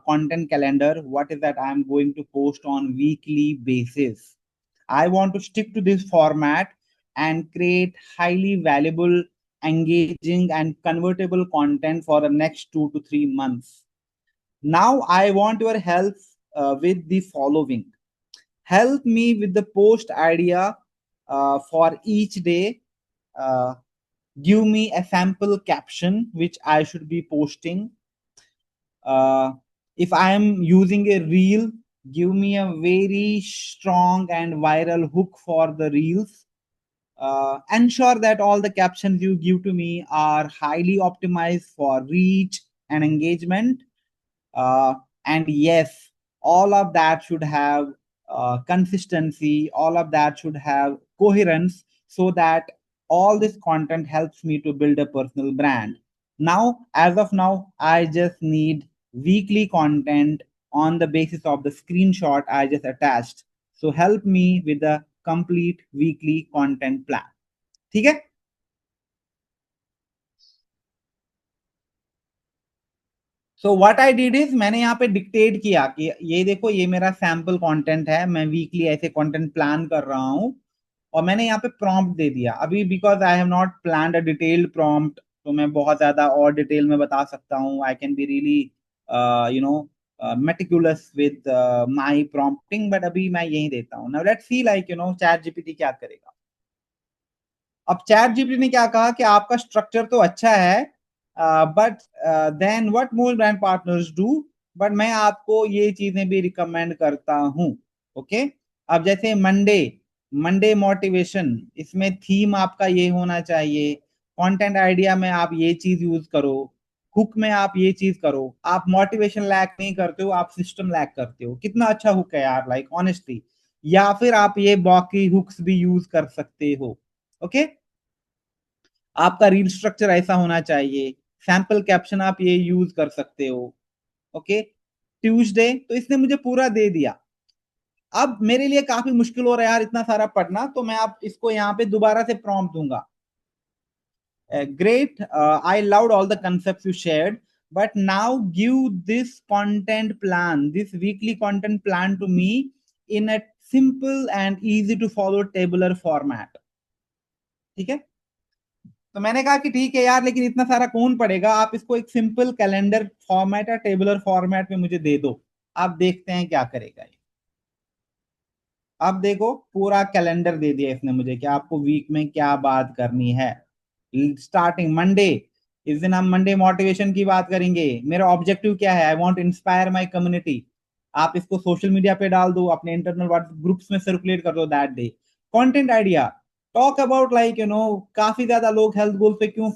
Speaker 1: content calendar. What is that? I'm going to post on weekly basis. I want to stick to this format and create highly valuable, engaging, and convertible content for the next 2 to 3 months. Now, I want your help with the following. Help me with the post idea for each day. Uh, Give me a sample caption which I should be posting. If I am using a reel, give me a very strong and viral hook for the reels. Ensure that all the captions you give to me are highly optimized for reach and engagement. uh, and yes, all of that should have consistency, all of that should have coherence, so that all this content helps me to build a personal brand. Now, as of now, I just need weekly content on the basis of the screenshot I just attached. So help me with the complete weekly content plan. ठीक है? So what I did is, मैंने यहाँ पे डिक्टेट किया कि ये देखो, ये मेरा सैम्पल कंटेंट है, मैं वीकली ऐसे कंटेंट प्लान कर रहा हूँ, और मैंने यहाँ पे प्रॉम्प्ट दे दिया अभी, because I have not planned a detailed prompt, तो मैं बहुत ज्यादा और डिटेल में बता सकता हूँ, I can be really you know meticulous with my prompting, but अभी मैं यही देता हूँ. Now let's see like chat GPT क्या करेगा. अब चैट जीपीटी ने क्या कहा कि आपका स्ट्रक्चर तो अच्छा है, but then what more brand partners do, but मैं आपको ये चीजें भी रिकमेंड करता हूं. ओके. अब जैसे मंडे, मंडे मोटिवेशन, इसमें थीम आपका ये होना चाहिए, कंटेंट आइडिया में आप ये चीज यूज करो, हुक में आप ये चीज करो. आप मोटिवेशन लैक नहीं करते हो, आप सिस्टम लैक करते हो. कितना अच्छा हुक है यार, लाइक ऑनेस्टली. या फिर आप ये बाकी हुक्स भी यूज कर सकते हो. ओके. आपका रील स्ट्रक्चर ऐसा होना चाहिए, सैंपल कैप्शन आप ये यूज कर सकते हो. ओके. ट्यूसडे, तो इसने मुझे पूरा दे दिया. अब मेरे लिए काफी मुश्किल हो रहा है यार इतना सारा पढ़ना, तो मैं आप इसको यहाँ पे दोबारा से प्रॉम्प्ट दूंगा. Great, I loved all the concepts you shared, but now give this content plan, this weekly content plan to me in a simple and easy to follow tabular format. ठीक है. तो मैंने कहा कि ठीक है यार, लेकिन इतना सारा कौन पड़ेगा, आप इसको एक सिंपल कैलेंडर फॉर्मेट या टेबुलर फॉर्मेट में मुझे दे दो. आप देखते हैं क्या करेगा ये. अब देखो, पूरा कैलेंडर दे दिया इसने मुझे कि आपको वीक में क्या बात करनी है. स्टार्टिंग मंडे, इस दिन हम मंडे मोटिवेशन की बात करेंगे. मेरा ऑब्जेक्टिव क्या है, I want inspire my community. आप इसको सोशल मीडिया पे डाल दो, अपने इंटरनल व्हाट्सएप ग्रुप्स में सर्कुलेट कर दो that day. Content idea, talk about like काफी ज्यादा लोग हेल्थ गोल पे क्यों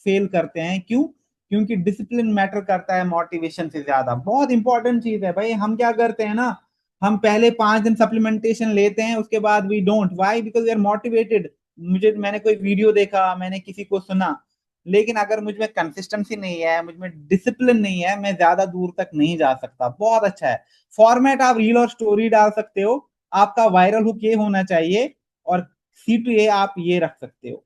Speaker 1: फेल करते हैं, क्यों? क्योंकि डिसिप्लिन मैटर करता है मोटिवेशन से ज्यादा. बहुत इंपॉर्टेंट चीज है भाई. हम क्या करते हैं ना, हम पहले 5 दिन सप्लीमेंटेशन लेते हैं, उसके बाद we don't. Why? Because we are motivated. मैंने कोई वीडियो देखा, मैंने किसी को सुना, लेकिन अगर मुझ में कंसिस्टेंसी नहीं है, मुझ में डिसिप्लिन नहीं है, मैं ज्यादा दूर तक नहीं जा सकता. बहुत अच्छा है फॉर्मेट. आप रील और स्टोरी डाल सकते हो, आपका वायरल हुक ये होना चाहिए, और C to A आप ये रख सकते हो.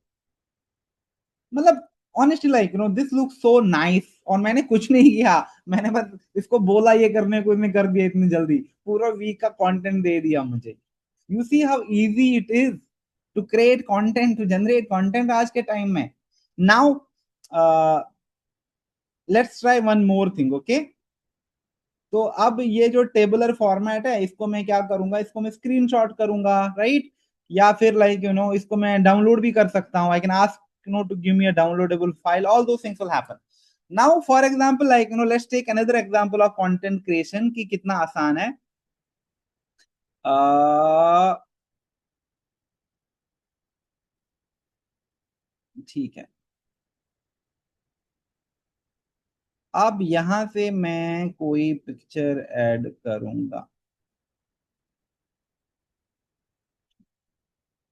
Speaker 1: मतलब honestly like this look so nice. और मैंने कुछ नहीं किया, मैंने बस इसको बोला ये करने को, इसने कर दिया इतनी जल्दी. पूरा वीक का कंटेंट दे दिया मुझे. You see how easy it is to create content, to generate content आज के टाइम में. Now let's try one more thing. Okay. तो अब ये जो टेबुलर फॉर्मेट है, इसको मैं क्या करूंगा, इसको मैं स्क्रीनशॉट करूंगा, राइट? या फिर लाइक इसको मैं डाउनलोड भी कर सकता हूँ. I can ask to give me a downloadable file. All those things will happen. Now for example, like let's take another example of content creation कि कितना आसान है. ठीक है. अब यहां से मैं कोई पिक्चर ऐड करूंगा.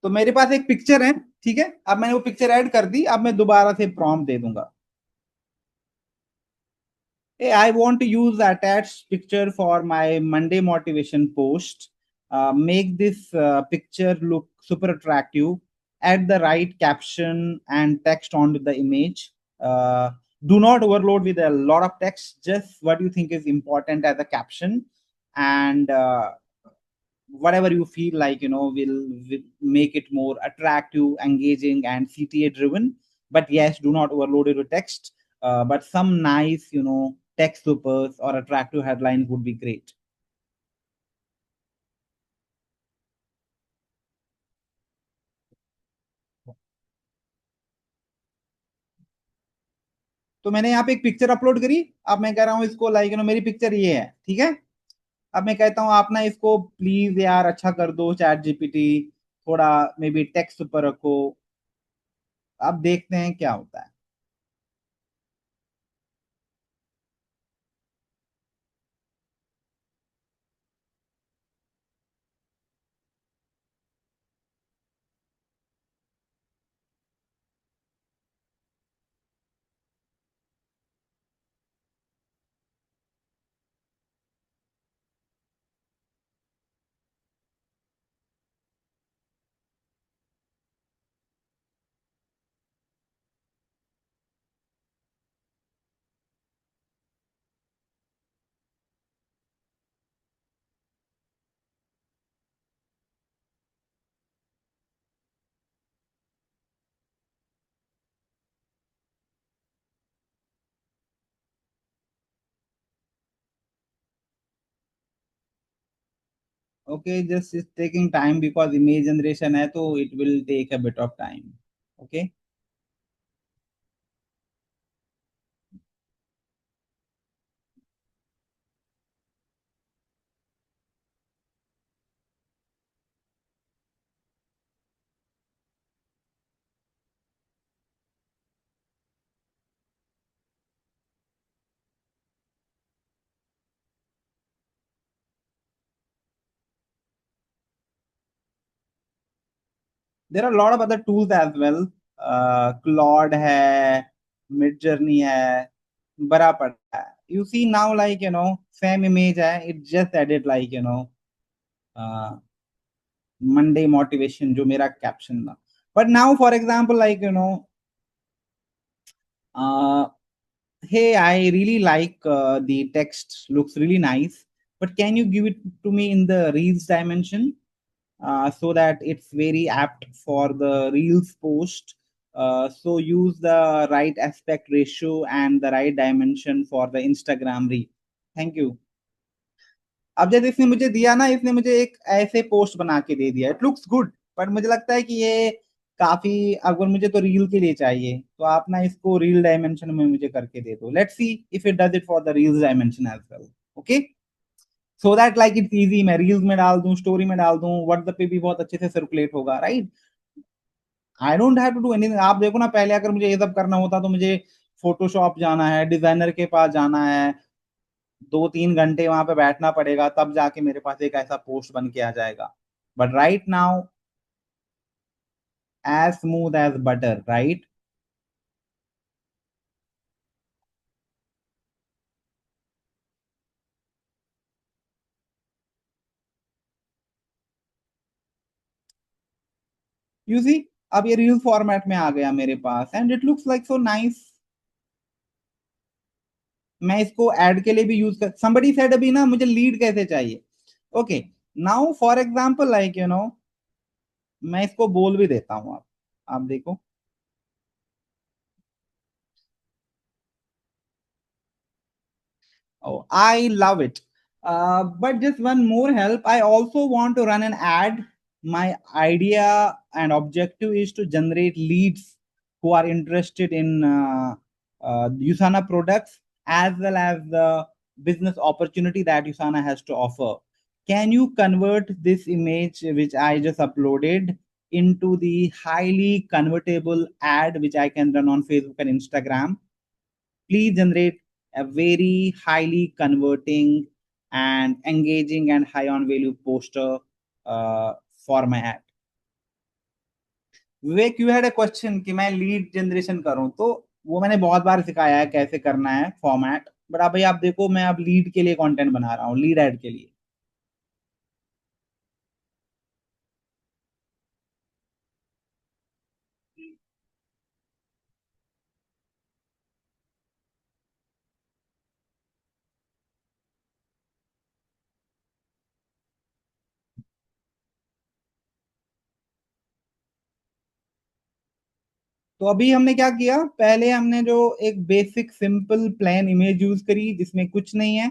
Speaker 1: तो मेरे पास एक पिक्चर है, ठीक है. अब मैंने वो पिक्चर ऐड कर दी. अब मैं दोबारा से प्रॉम्प्ट दे दूंगा. Hey, I want to use the attached picture for my Monday motivation post. Make this picture look super attractive. Add the right caption and text onto the image. Do not overload with a lot of text. Just what you think is important as a caption. And whatever you feel like, will make it more attractive, engaging, and CTA driven. But yes, do not overload it with text. But some nice, text supers or attractive headlines would be great. तो मैंने यहाँ पे एक पिक्चर अपलोड करी। अब मैं कह रहा हूँ इसको लाइक, मेरी पिक्चर ये है, ठीक है। अब मैं कहता हूँ आप ना इसको प्लीज यार अच्छा कर दो चैट जीपीटी, थोड़ा मे बी टेक्स्ट पर रखो। अब देखते हैं क्या होता है। Okay, just is taking time because image generation है, तो it will take a bit of time. Okay. There are lot of other tools as well. Claude है, मिड जर्नी है, बड़ा पड़ता है। You see now like, same image है, it just edit like, Monday motivation जो मेरा कैप्शन था। But now for example like, hey, I really like the text, looks really nice, but can you give it to me in the reels dimension, so that it's very apt for the reels post? So use the right aspect ratio and the right dimension for the Instagram reel. Thank you. अब जैसे इसने मुझे दिया ना, इसने मुझे एक ऐसे पोस्ट बना के दे दिया, इट लुक्स गुड, बट मुझे लगता है कि ये काफी, अगर मुझे तो रील के लिए चाहिए, तो आप ना इसको रील डायमेंशन में मुझे करके दे दो। Let's see if it does it for the reels dimension as well. Okay, so that like it's easy, मैं रील्स में डाल दूं, स्टोरी में डाल दूं, व्हाट्सएप पे भी बहुत अच्छे से सर्कुलेट होगा, right. I don't have to do anything. आप देखो ना, पहले अगर मुझे ये सब करना होता तो मुझे फोटोशॉप जाना है, डिजाइनर के पास जाना है, 2-3 घंटे वहां पे बैठना पड़ेगा, तब जाके मेरे पास एक ऐसा पोस्ट बन के आ जाएगा। But right now, as smooth as butter, right. You see, अब ये रील फॉर्मेट में आ गया मेरे पास, and it looks like so nice. मैं इसको ऐड के लिए भी यूज कर, somebody said अभी ना मुझे लीड कैसे चाहिए। Okay, now for example like, मैं इसको बोल भी देता हूँ। आप देखो। Oh, I love it. But just one more help. I also want to run an ad. My idea and objective is to generate leads who are interested in Usana products, as well as the business opportunity that Usana has to offer. Can you convert this image which I just uploaded into the highly convertible ad which I can run on Facebook and Instagram? Please generate a very highly converting and engaging and high on value poster for my ad. Vivek, you had a question कि मैं लीड जनरेशन करूं, तो वो मैंने बहुत बार सिखाया है कैसे करना है फॉर्मेट। बट अब भाई आप देखो, मैं अब लीड के लिए कंटेंट बना रहा हूँ, लीड एड के लिए। तो अभी हमने क्या किया, पहले हमने जो एक basic simple plain image use करी जिसमें कुछ नहीं है,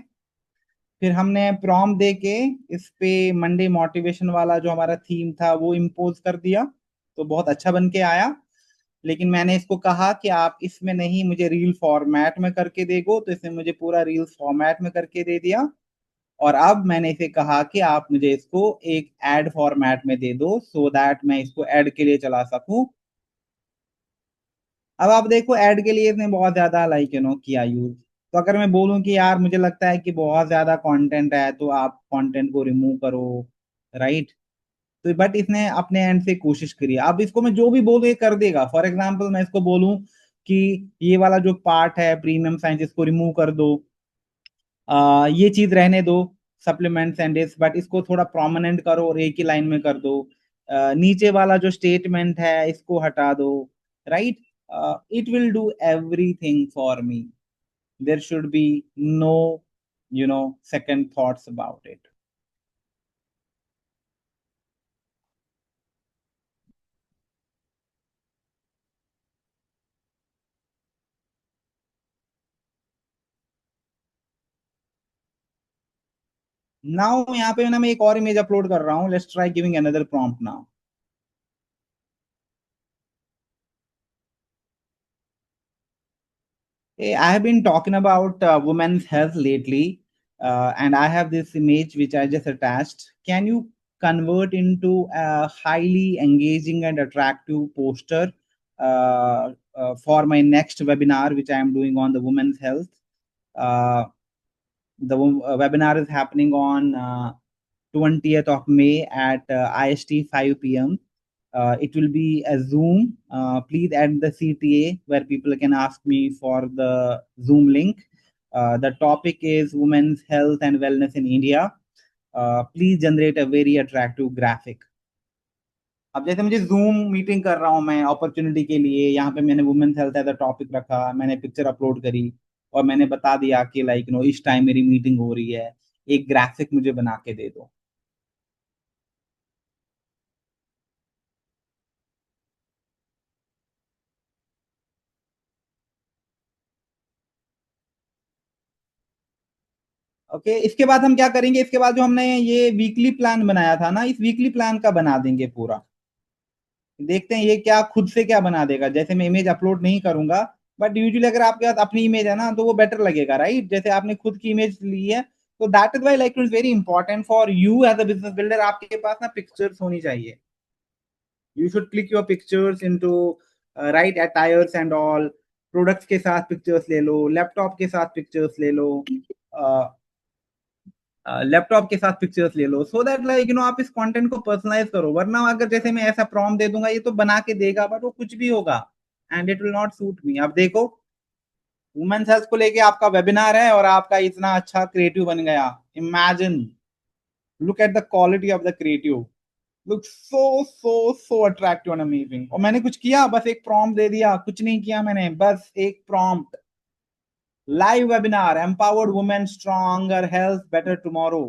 Speaker 1: फिर हमने प्रॉम्प्ट दे के इस पे मंडे मोटिवेशन वाला जो हमारा थीम था वो इम्पोज कर दिया, तो बहुत अच्छा बन के आया। लेकिन मैंने इसको कहा कि आप इसमें नहीं, मुझे रील फॉर्मेट में करके देगो, तो इसने मुझे पूरा रील फॉर्मेट में करके दे दिया। और अब मैंने इसे कहा कि आप मुझे इसको एक एड फॉर्मेट में दे दो सो दैट मैं इसको एड के लिए चला सकूं। अब आप देखो ऐड के लिए इसने बहुत ज्यादा लाइक किया यूज। तो अगर मैं बोलूं कि यार मुझे लगता है कि बहुत ज्यादा कंटेंट है तो आप कंटेंट को रिमूव करो, राइट। तो बट इसने अपने एंड से कोशिश करी, अब इसको मैं जो भी बोलूं ये कर देगा। फॉर एग्जाम्पल मैं इसको बोलूं कि ये वाला जो पार्ट है प्रीमियम साइंस इसको रिमूव कर दो, ये चीज रहने दो, सप्लीमेंट्स एंड दिस, बट इसको थोड़ा प्रोमिनेंट करो और एक ही लाइन में कर दो। नीचे वाला जो स्टेटमेंट है इसको हटा दो, right. It will do everything for me, there should be no second thoughts about it. Now यहाँ पे ना मैं एक और इमेज अपलोड कर रहा हूँ, let's try giving another prompt now. Hey, I have been talking about women's health lately, and I have this image which I just attached. Can you convert into a highly engaging and attractive poster for my next webinar, which I am doing on the women's health? Uh, the webinar is happening on 20th of May at IST 5 p.m. It will be a Zoom. Please add the CTA where people can ask me for the Zoom link. The topic is women's health and wellness in India. Please generate a very attractive graphic. अब जैसे मुझे जूम मीटिंग कर रहा हूँ मैं अपॉर्चुनिटी के लिए, यहाँ पे मैंने women's health as a topic रखा, मैंने पिक्चर अपलोड करी और मैंने बता दिया कि लाइक इस टाइम मेरी मीटिंग हो रही है, एक ग्राफिक मुझे बना के दे दो। ओके, इसके बाद हम क्या करेंगे, इसके बाद जो हमने ये वीकली प्लान बनाया था ना, इस वीकली प्लान का बना देंगे पूरा। देखते हैं ये क्या खुद से क्या बना देगा। जैसे मैं इमेज अपलोड नहीं करूंगा, बट यूजुअली अगर आपके पास अपनी इमेज है ना तो वो बेटर लगेगा, राइट। जैसे आपने खुद की इमेज ली है, तो that is why like it's very important for you as a business builder, आपके पास ना पिक्चर्स होनी चाहिए। You should click your pictures into right attires and all. Products के साथ पिक्चर्स ले लो, लैपटॉप के साथ पिक्चर्स ले लो, लैपटॉप के साथ पिक्चर्स ले लो, सो दैट लाइक आप इस कंटेंट को पर्सनलाइज करो। वरना अगर जैसे मैं ऐसा प्रॉम्प्ट दे दूंगा, ये तो बना के देगा बट वो कुछ भी होगा and it will not suit me. अब देखो, वुमेन्स हेल्थ को लेके आपका वेबिनार है और आपका इतना अच्छा क्रिएटिव बन गया। Imagine, look at the quality of the creative, look so so so attractive and amazing. और मैंने कुछ किया, बस एक प्रॉम्प्ट दे दिया, कुछ नहीं किया मैंने, बस एक prompt. Live webinar, empowered women, stronger health, better tomorrow.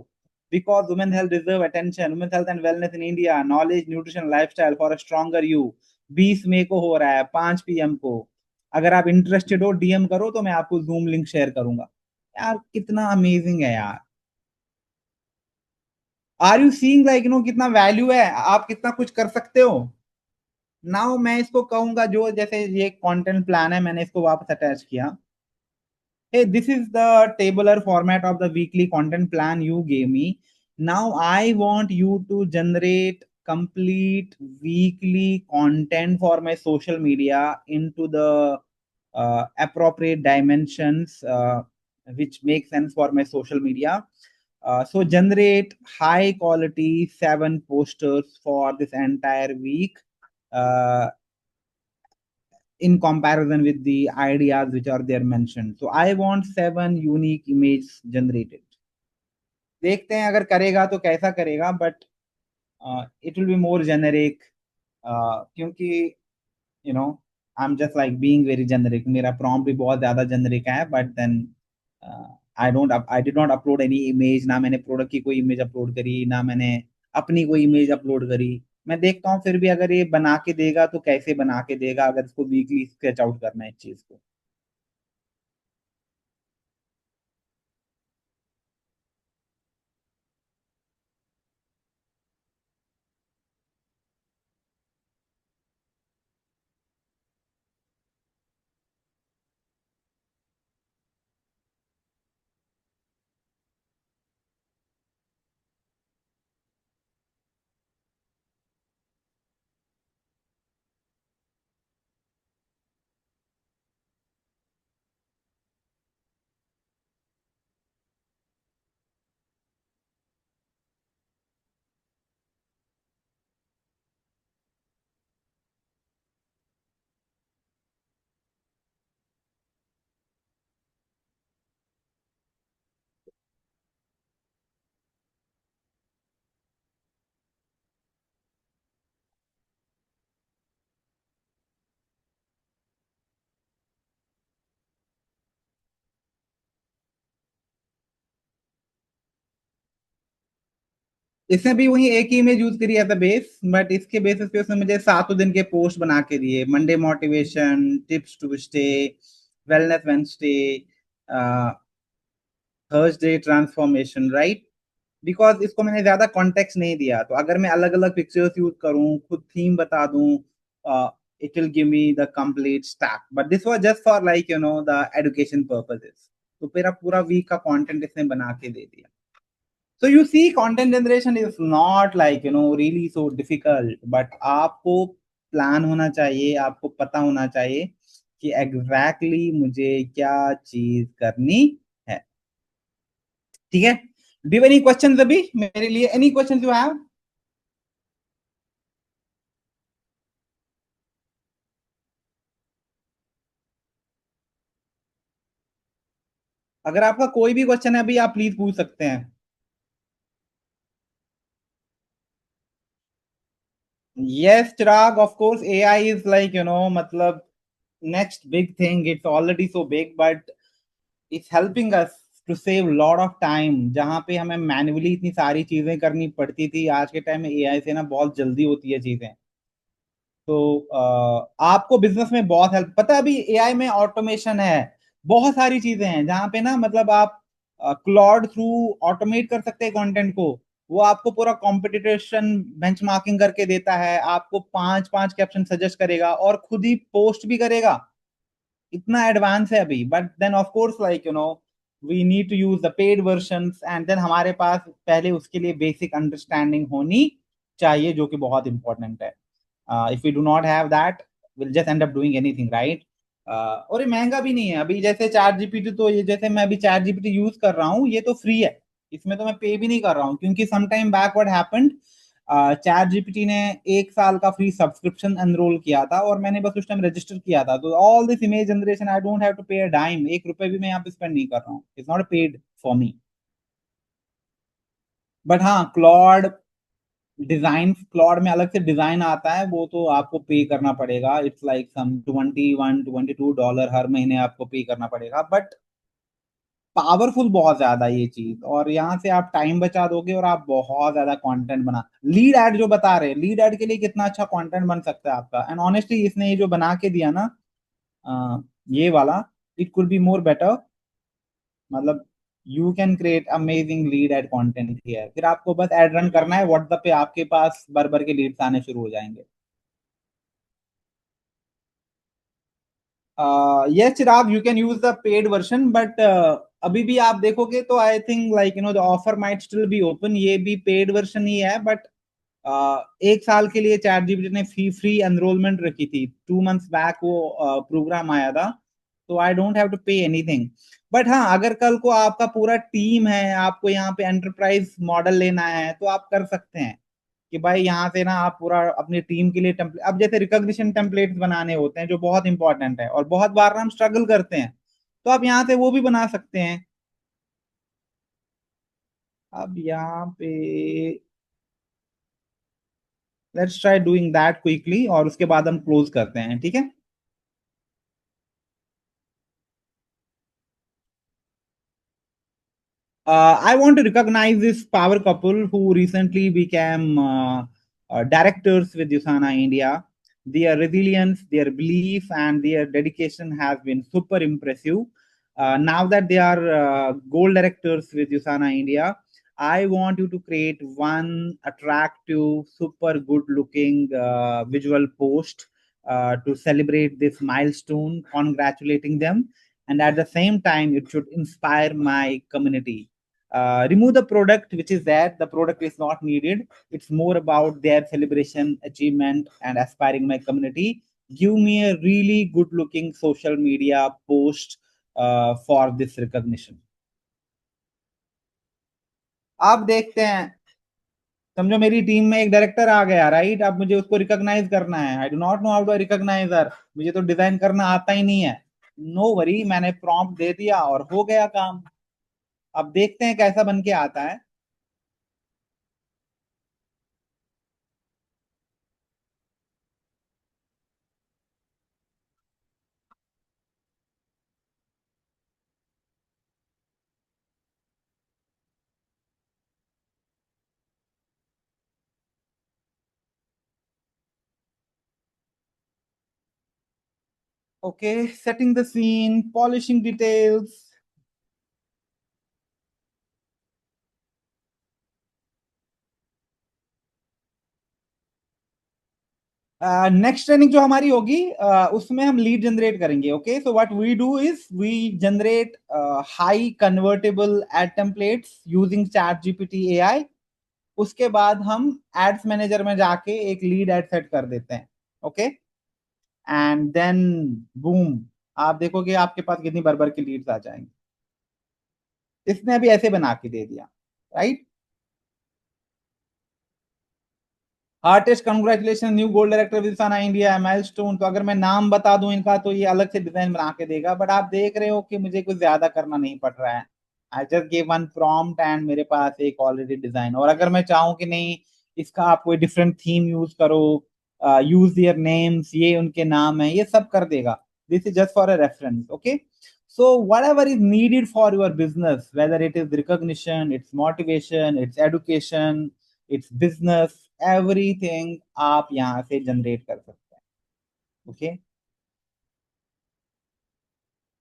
Speaker 1: Because women's health deserve attention. Women's health and wellness in India, knowledge, nutrition, lifestyle for a stronger you. 20 मई को हो रहा है 5 PM को। अगर आप इंटरेस्टेड हो डीएम करो तो मैं आपको जूम लिंक शेयर करूंगा। यार कितना अमेजिंग है यार। आर यू सीइंग लाइक कितना वैल्यू है, आप कितना कुछ कर सकते हो। नाउ मैं इसको कहूंगा, जो जैसे ये कंटेंट प्लान है मैंने इसको वापस अटैच किया। Hey, this is the tabular format of the weekly content plan you gave me. Now I want you to generate complete weekly content for my social media into the appropriate dimensions, which make sense for my social media. So generate high quality 7 posters for this entire week. Uh, in comparison with the ideas which are there mentioned. So I want 7 unique images generated. देखते हैं अगर करेगा तो कैसा करेगा, but it will be more generic, क्योंकि you know I am just like being very generic. मेरा प्रॉम्प्ट भी बहुत ज्यादा जेनरिक है, but then I did not upload any image. ना मैंने प्रोडक्ट की कोई इमेज अपलोड करी, ना मैंने अपनी कोई इमेज अपलोड करी। मैं देखता हूँ फिर भी अगर ये बना के देगा तो कैसे बना के देगा, अगर इसको वीकली स्केच आउट करना है इस चीज को। इसने भी वही एक ही इमेज यूज करी एज अ बेस, बट इसके बेसिस पे उसने मुझे 7 दिन के पोस्ट बना के दिए। Monday motivation, tips to stay, wellness Wednesday, Thursday transformation, right. Because इसको मैंने ज्यादा कॉन्टेक्स्ट नहीं दिया, तो अगर मैं अलग अलग पिक्चर्स यूज करूं, खुद थीम बता दूं, it will give me the complete stack, but this was just for like the education purposes. तो मेरा पूरा वीक का कंटेंट इसने बना के दे दिया। So you see, content generation is not like really so difficult, but आपको प्लान होना चाहिए, आपको पता होना चाहिए कि एग्जैक्टली मुझे क्या चीज करनी है। ठीक है। डू यू एनी क्वेश्चंस अभी मेरे लिए? Any questions you have? अगर आपका कोई भी क्वेश्चन है अभी, आप प्लीज पूछ सकते हैं। Yes, Chirag, of course, AI is like, matlab, next big thing. It's already so big, but it's helping us to save lot of time। जहाँ पे हमें मैन्युअली इतनी सारी चीजें करनी पड़ती थी, आज के टाइम में एआई से ना बहुत जल्दी होती है चीजें। तो आपको बिजनेस में बहुत हेल्प, पता है अभी एआई में ऑटोमेशन है, बहुत सारी चीजें हैं जहाँ पे ना मतलब आप क्लॉड थ्रू ऑटोमेट कर सकते हैं कंटेंट को। वो आपको पूरा कंपटीशन बेंचमार्किंग करके देता है, आपको पांच पांच कैप्शन सजेस्ट करेगा और खुद ही पोस्ट भी करेगा। इतना एडवांस है अभी, but then of course like we need to use the paid versions, and then हमारे पास पहले उसके लिए बेसिक अंडरस्टैंडिंग होनी चाहिए, जो कि बहुत इंपॉर्टेंट है। If we do not have that, will just end up doing anything, right. और ये महंगा भी नहीं है अभी, जैसे चैट जीपीटी, तो ये जैसे मैं अभी चैट जीपीटी यूज कर रहा हूँ, ये तो फ्री है। इसमें तो मैं पे भी नहीं कर रहा हूँ, क्योंकि some time back what happened, ChatGPT ने 1 साल का फ्री सब्सक्रिप्शन एनरोल किया था, और मैंने बस उस टाइम रजिस्टर किया था। तो all this image generation I don't have to pay a dime, 1 रुपए भी मैं यहाँ पे स्पेंड नहीं कर रहा हूँ, it's not paid for me. But हाँ, क्लॉड डिजाइन, क्लॉड में अलग से डिजाइन आता है, वो तो आपको पे करना पड़ेगा। इट्स लाइक सम $21-22 हर महीने आपको पे करना पड़ेगा, बट पावरफुल बहुत ज्यादा ये चीज, और यहाँ से आप टाइम बचा दोगे और आप बहुत ज्यादा कंटेंट बना। लीड एड जो बता रहे हैं, लीड एड के लिए कितना अच्छा कंटेंट बन सकता है आपका। एंड ऑनेस्टली इसने ये जो बना के दिया ना, ये वाला, it could be more better. मतलब you can create amazing lead ad content here, फिर आपको बस एड रन करना है व्हाट्सएप पे, आपके पास भर भर के लीड्स आने शुरू हो जाएंगे। yes Chirag, you can use the paid version, but अभी भी आप देखोगे तो I think like the offer might still be open. ये भी पेड वर्जन ही है, बट 1 साल के लिए चैट जीपीटी ने फ्री फ्री एनरोलमेंट रखी थी, 2 मंथ्स बैक वो प्रोग्राम आया था। तो आई don't have to pay anything. But हाँ, अगर कल को आपका पूरा टीम है, आपको यहाँ पे एंटरप्राइज मॉडल लेना है, तो आप कर सकते हैं कि भाई यहाँ से ना आप पूरा अपनी टीम के लिए टेम्पलेट, अब जैसे रिकॉग्निशन टेम्पलेट्स बनाने होते हैं जो बहुत इंपॉर्टेंट है, और बहुत बार ना हम स्ट्रगल करते हैं, तो आप यहाँ से वो भी बना सकते हैं। अब यहाँ पे let's try doing that quickly, और उसके बाद हम क्लोज करते हैं, ठीक है। I want to recognize this power couple who recently became directors with Usana India. Their resilience, their belief, and their dedication has been super impressive. Now that they are gold directors with Usana India, I want you to create one attractive, super good looking visual post to celebrate this milestone, congratulating them. And at the same time, it should inspire my community. Remove the product which is there, the product is not needed. It's more about their celebration, achievement, and aspiring my community. Give me a really good looking social media post for this recognition. आप देखते हैं, समझो मेरी टीम में एक डायरेक्टर आ गया, राइट? अब मुझे उसको रिकॉग्नाइज करना है। I do not know how to recognise her, मुझे तो डिजाइन करना आता ही नहीं है। नो वरी, मैंने प्रॉम्प्ट दे दिया और हो गया काम। अब देखते हैं कैसा बन के आता है। Okay, setting the scene, polishing details. Next training जो हमारी होगी उसमें हम लीड जनरेट करेंगे। Okay, so what we do is we generate high convertible ad templates using ChatGPT AI. उसके बाद हम एड्स मैनेजर में जाके एक लीड एड सेट कर देते हैं। ओके, एंड देन बूम, आप देखोगे आपके पास कितनी बरबर की लीड्स आ जाएंगी। इसने अभी ऐसे बना के दे दिया, right? Artist congratulation, new gold director Wilson India milestone. तो अगर मैं नाम बता दूं इनका तो ये अलग से डिजाइन बना के देगा, बट आप देख रहे हो कि मुझे कुछ ज्यादा करना नहीं पड़ रहा है। I just give one prompt and मेरे पास एक ऑलरेडी डिजाइन। और अगर मैं चाहूं कि नहीं, इसका आप कोई डिफरेंट थीम यूज करो, यूज देयर नेम्स, ये उनके नाम है, ये सब कर देगा। This is just for a reference. Okay, so whatever is needed for your business, whether it is recognition, it's motivation, it's education, it's business, everything आप यहां से जनरेट कर सकते हैं। ओके,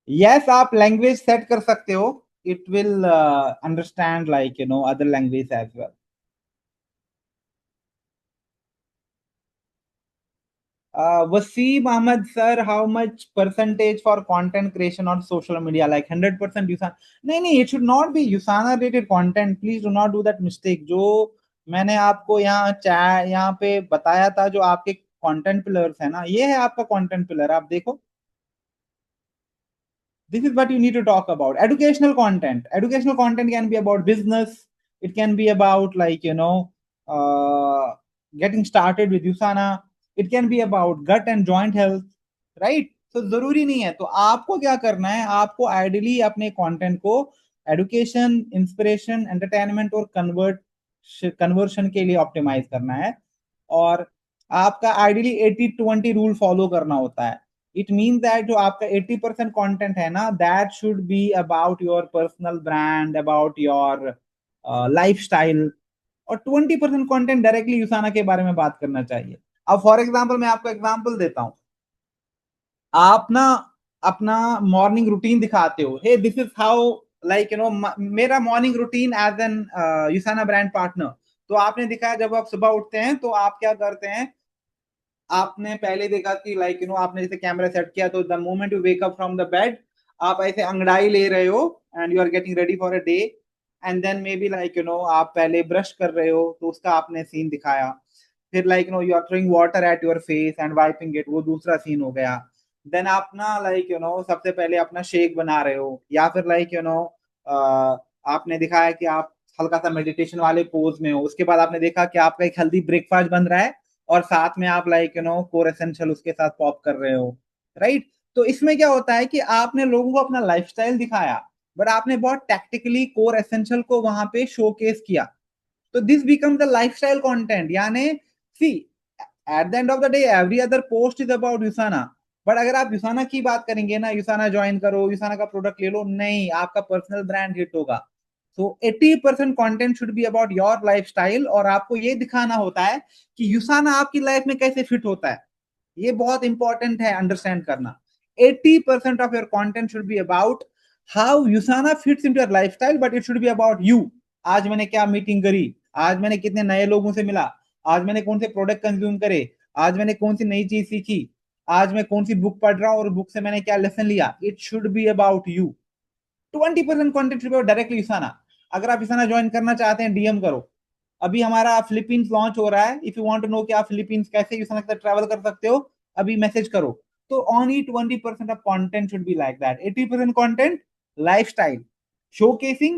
Speaker 1: यस, आप लैंग्वेज सेट कर सकते हो। It will understand like other language as well. Wasim Ahmed sir, how much percentage for content creation on social media? Like 100% USANA? नहीं नहीं, it should not be USANA related content. Please do not do that mistake. जो मैंने आपको यहाँ पे बताया था, जो आपके कंटेंट पिलर्स है ना, ये है आपका कंटेंट पिलर। आप देखो, this is what you need to talk about. Educational content can be about business. It can be about uh, getting started with Usana. It can be about gut and joint health, right? तो जरूरी नहीं है। तो आपको क्या करना है, आपको आइडियली अपने कंटेंट को एडुकेशन, इंस्पिरेशन, एंटरटेनमेंट और कन्वर्शन के लिए ऑप्टिमाइज करना है। और आपका आइडियली 80-20 रूल फॉलो करना होता है। इट मीन दैट जो आपका 80% कंटेंट है ना, that should be about your personal brand, about your lifestyle. और 20% कंटेंट डायरेक्टली यूसाना के बारे में बात करना चाहिए। अब फॉर एग्जांपल मैं आपको एग्जांपल देता हूं। आप ना अपना मॉर्निंग रूटीन दिखाते हो, हे दिस इज हाउ मेरा morning routine as an USANA brand partner. तो आपने दिखाया, जब आप सुबह उठते हैं तो आप क्या करते हैं। आपने पहले देखा कि आपने जैसे कैमरा सेट किया, तो the moment you wake up from the bed, आप ऐसे अंगड़ाई ले रहे हो and you are getting ready for a day. And then maybe आप पहले ब्रश कर रहे हो, तो उसका आपने सीन दिखाया। फिर you are throwing water at your face and wiping it, वो दूसरा सीन हो गया। देन आप ना सबसे पहले अपना शेक बना रहे हो, या फिर आपने दिखाया कि आप हल्का सा मेडिटेशन वाले पोज में हो। उसके बाद आपने देखा कि आपका एक हेल्दी ब्रेकफास्ट बन रहा है और साथ में आप कोर एसेंशियल उसके साथ पॉप कर रहे हो, राइट? तो इसमें क्या होता है कि आपने लोगों को अपना लाइफस्टाइल दिखाया, बट आपने बहुत टैक्टिकली कोर एसेंशियल को वहां पे शोकेस किया। तो this become the lifestyle content. यानी see, at the end of the day every other post is about Usana, but अगर आप यूसाना की बात करेंगे ना, यूसाना ज्वाइन करो, यूसाना का प्रोडक्ट ले लो, नहीं, आपका पर्सनल ब्रांड हिट होगा। सो 80% content should be about your lifestyle, और आपको ये दिखाना होता है कि यूसाना आपकी लाइफ में कैसे फिट होता है। ये बहुत इंपॉर्टेंट है अंडरस्टैंड करना। 80% of your content should be about how यूसाना fits into your lifestyle, but it should be about you. आज मैंने क्या मीटिंग करी, आज मैंने कितने नए लोगों से मिला, आज मैंने कौन से प्रोडक्ट कंज्यूम करे, आज मैंने कौन सी नई चीज सीखी, आज मैं कौन सी बुक पढ़ रहा हूं और बुक से मैंने क्या लेसन लिया। It should be about you. 20% content should be directly Usana. अगर आप यूसाना ज्वाइन करना चाहते हैं, डीएम करो। अभी हमारा फिलीपींस लॉन्च हो रहा है। If you want to know कि आप फिलीपींस कैसे यूसाना के साथ ट्रैवल कर सकते हो, अभी मैसेज करो। तो only 20% of content should be like that. 80% content lifestyle, showcasing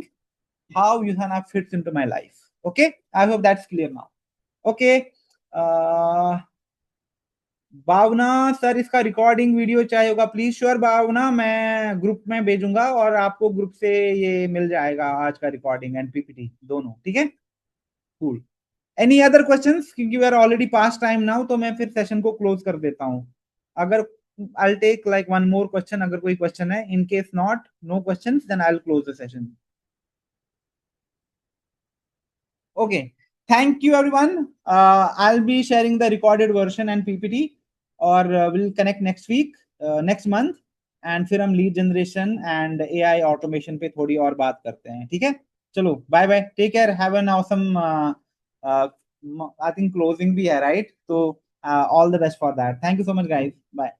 Speaker 1: how Usana fits into my life. Okay, I hope that's clear now. Okay, Bhavna sir इसका रिकॉर्डिंग वीडियो चाहिए होगा, प्लीज श्योर भावना, मैं ग्रुप में भेजूंगा और आपको ग्रुप से ये मिल जाएगा आज का रिकॉर्डिंग एंड पीपीटी दोनों, ठीक है। कूल। एनी अदर क्वेश्चंस, क्योंकि we are already past time now, तो मैं फिर सेशन को क्लोज कर देता हूं। अगर I'll take like one more question, अगर कोई क्वेश्चन है। In case not, no questions, then I'll close the session. Okay, thank you everyone. I'll be sharing the recorded version and PPT, और we'll connect next week, next month, and फिर हम lead generation and AI automation पे थोड़ी और बात करते हैं, ठीक है। चलो bye bye, take care, have an awesome, I think closing भी है राइट, तो all the best for that. Thank you so much guys, bye.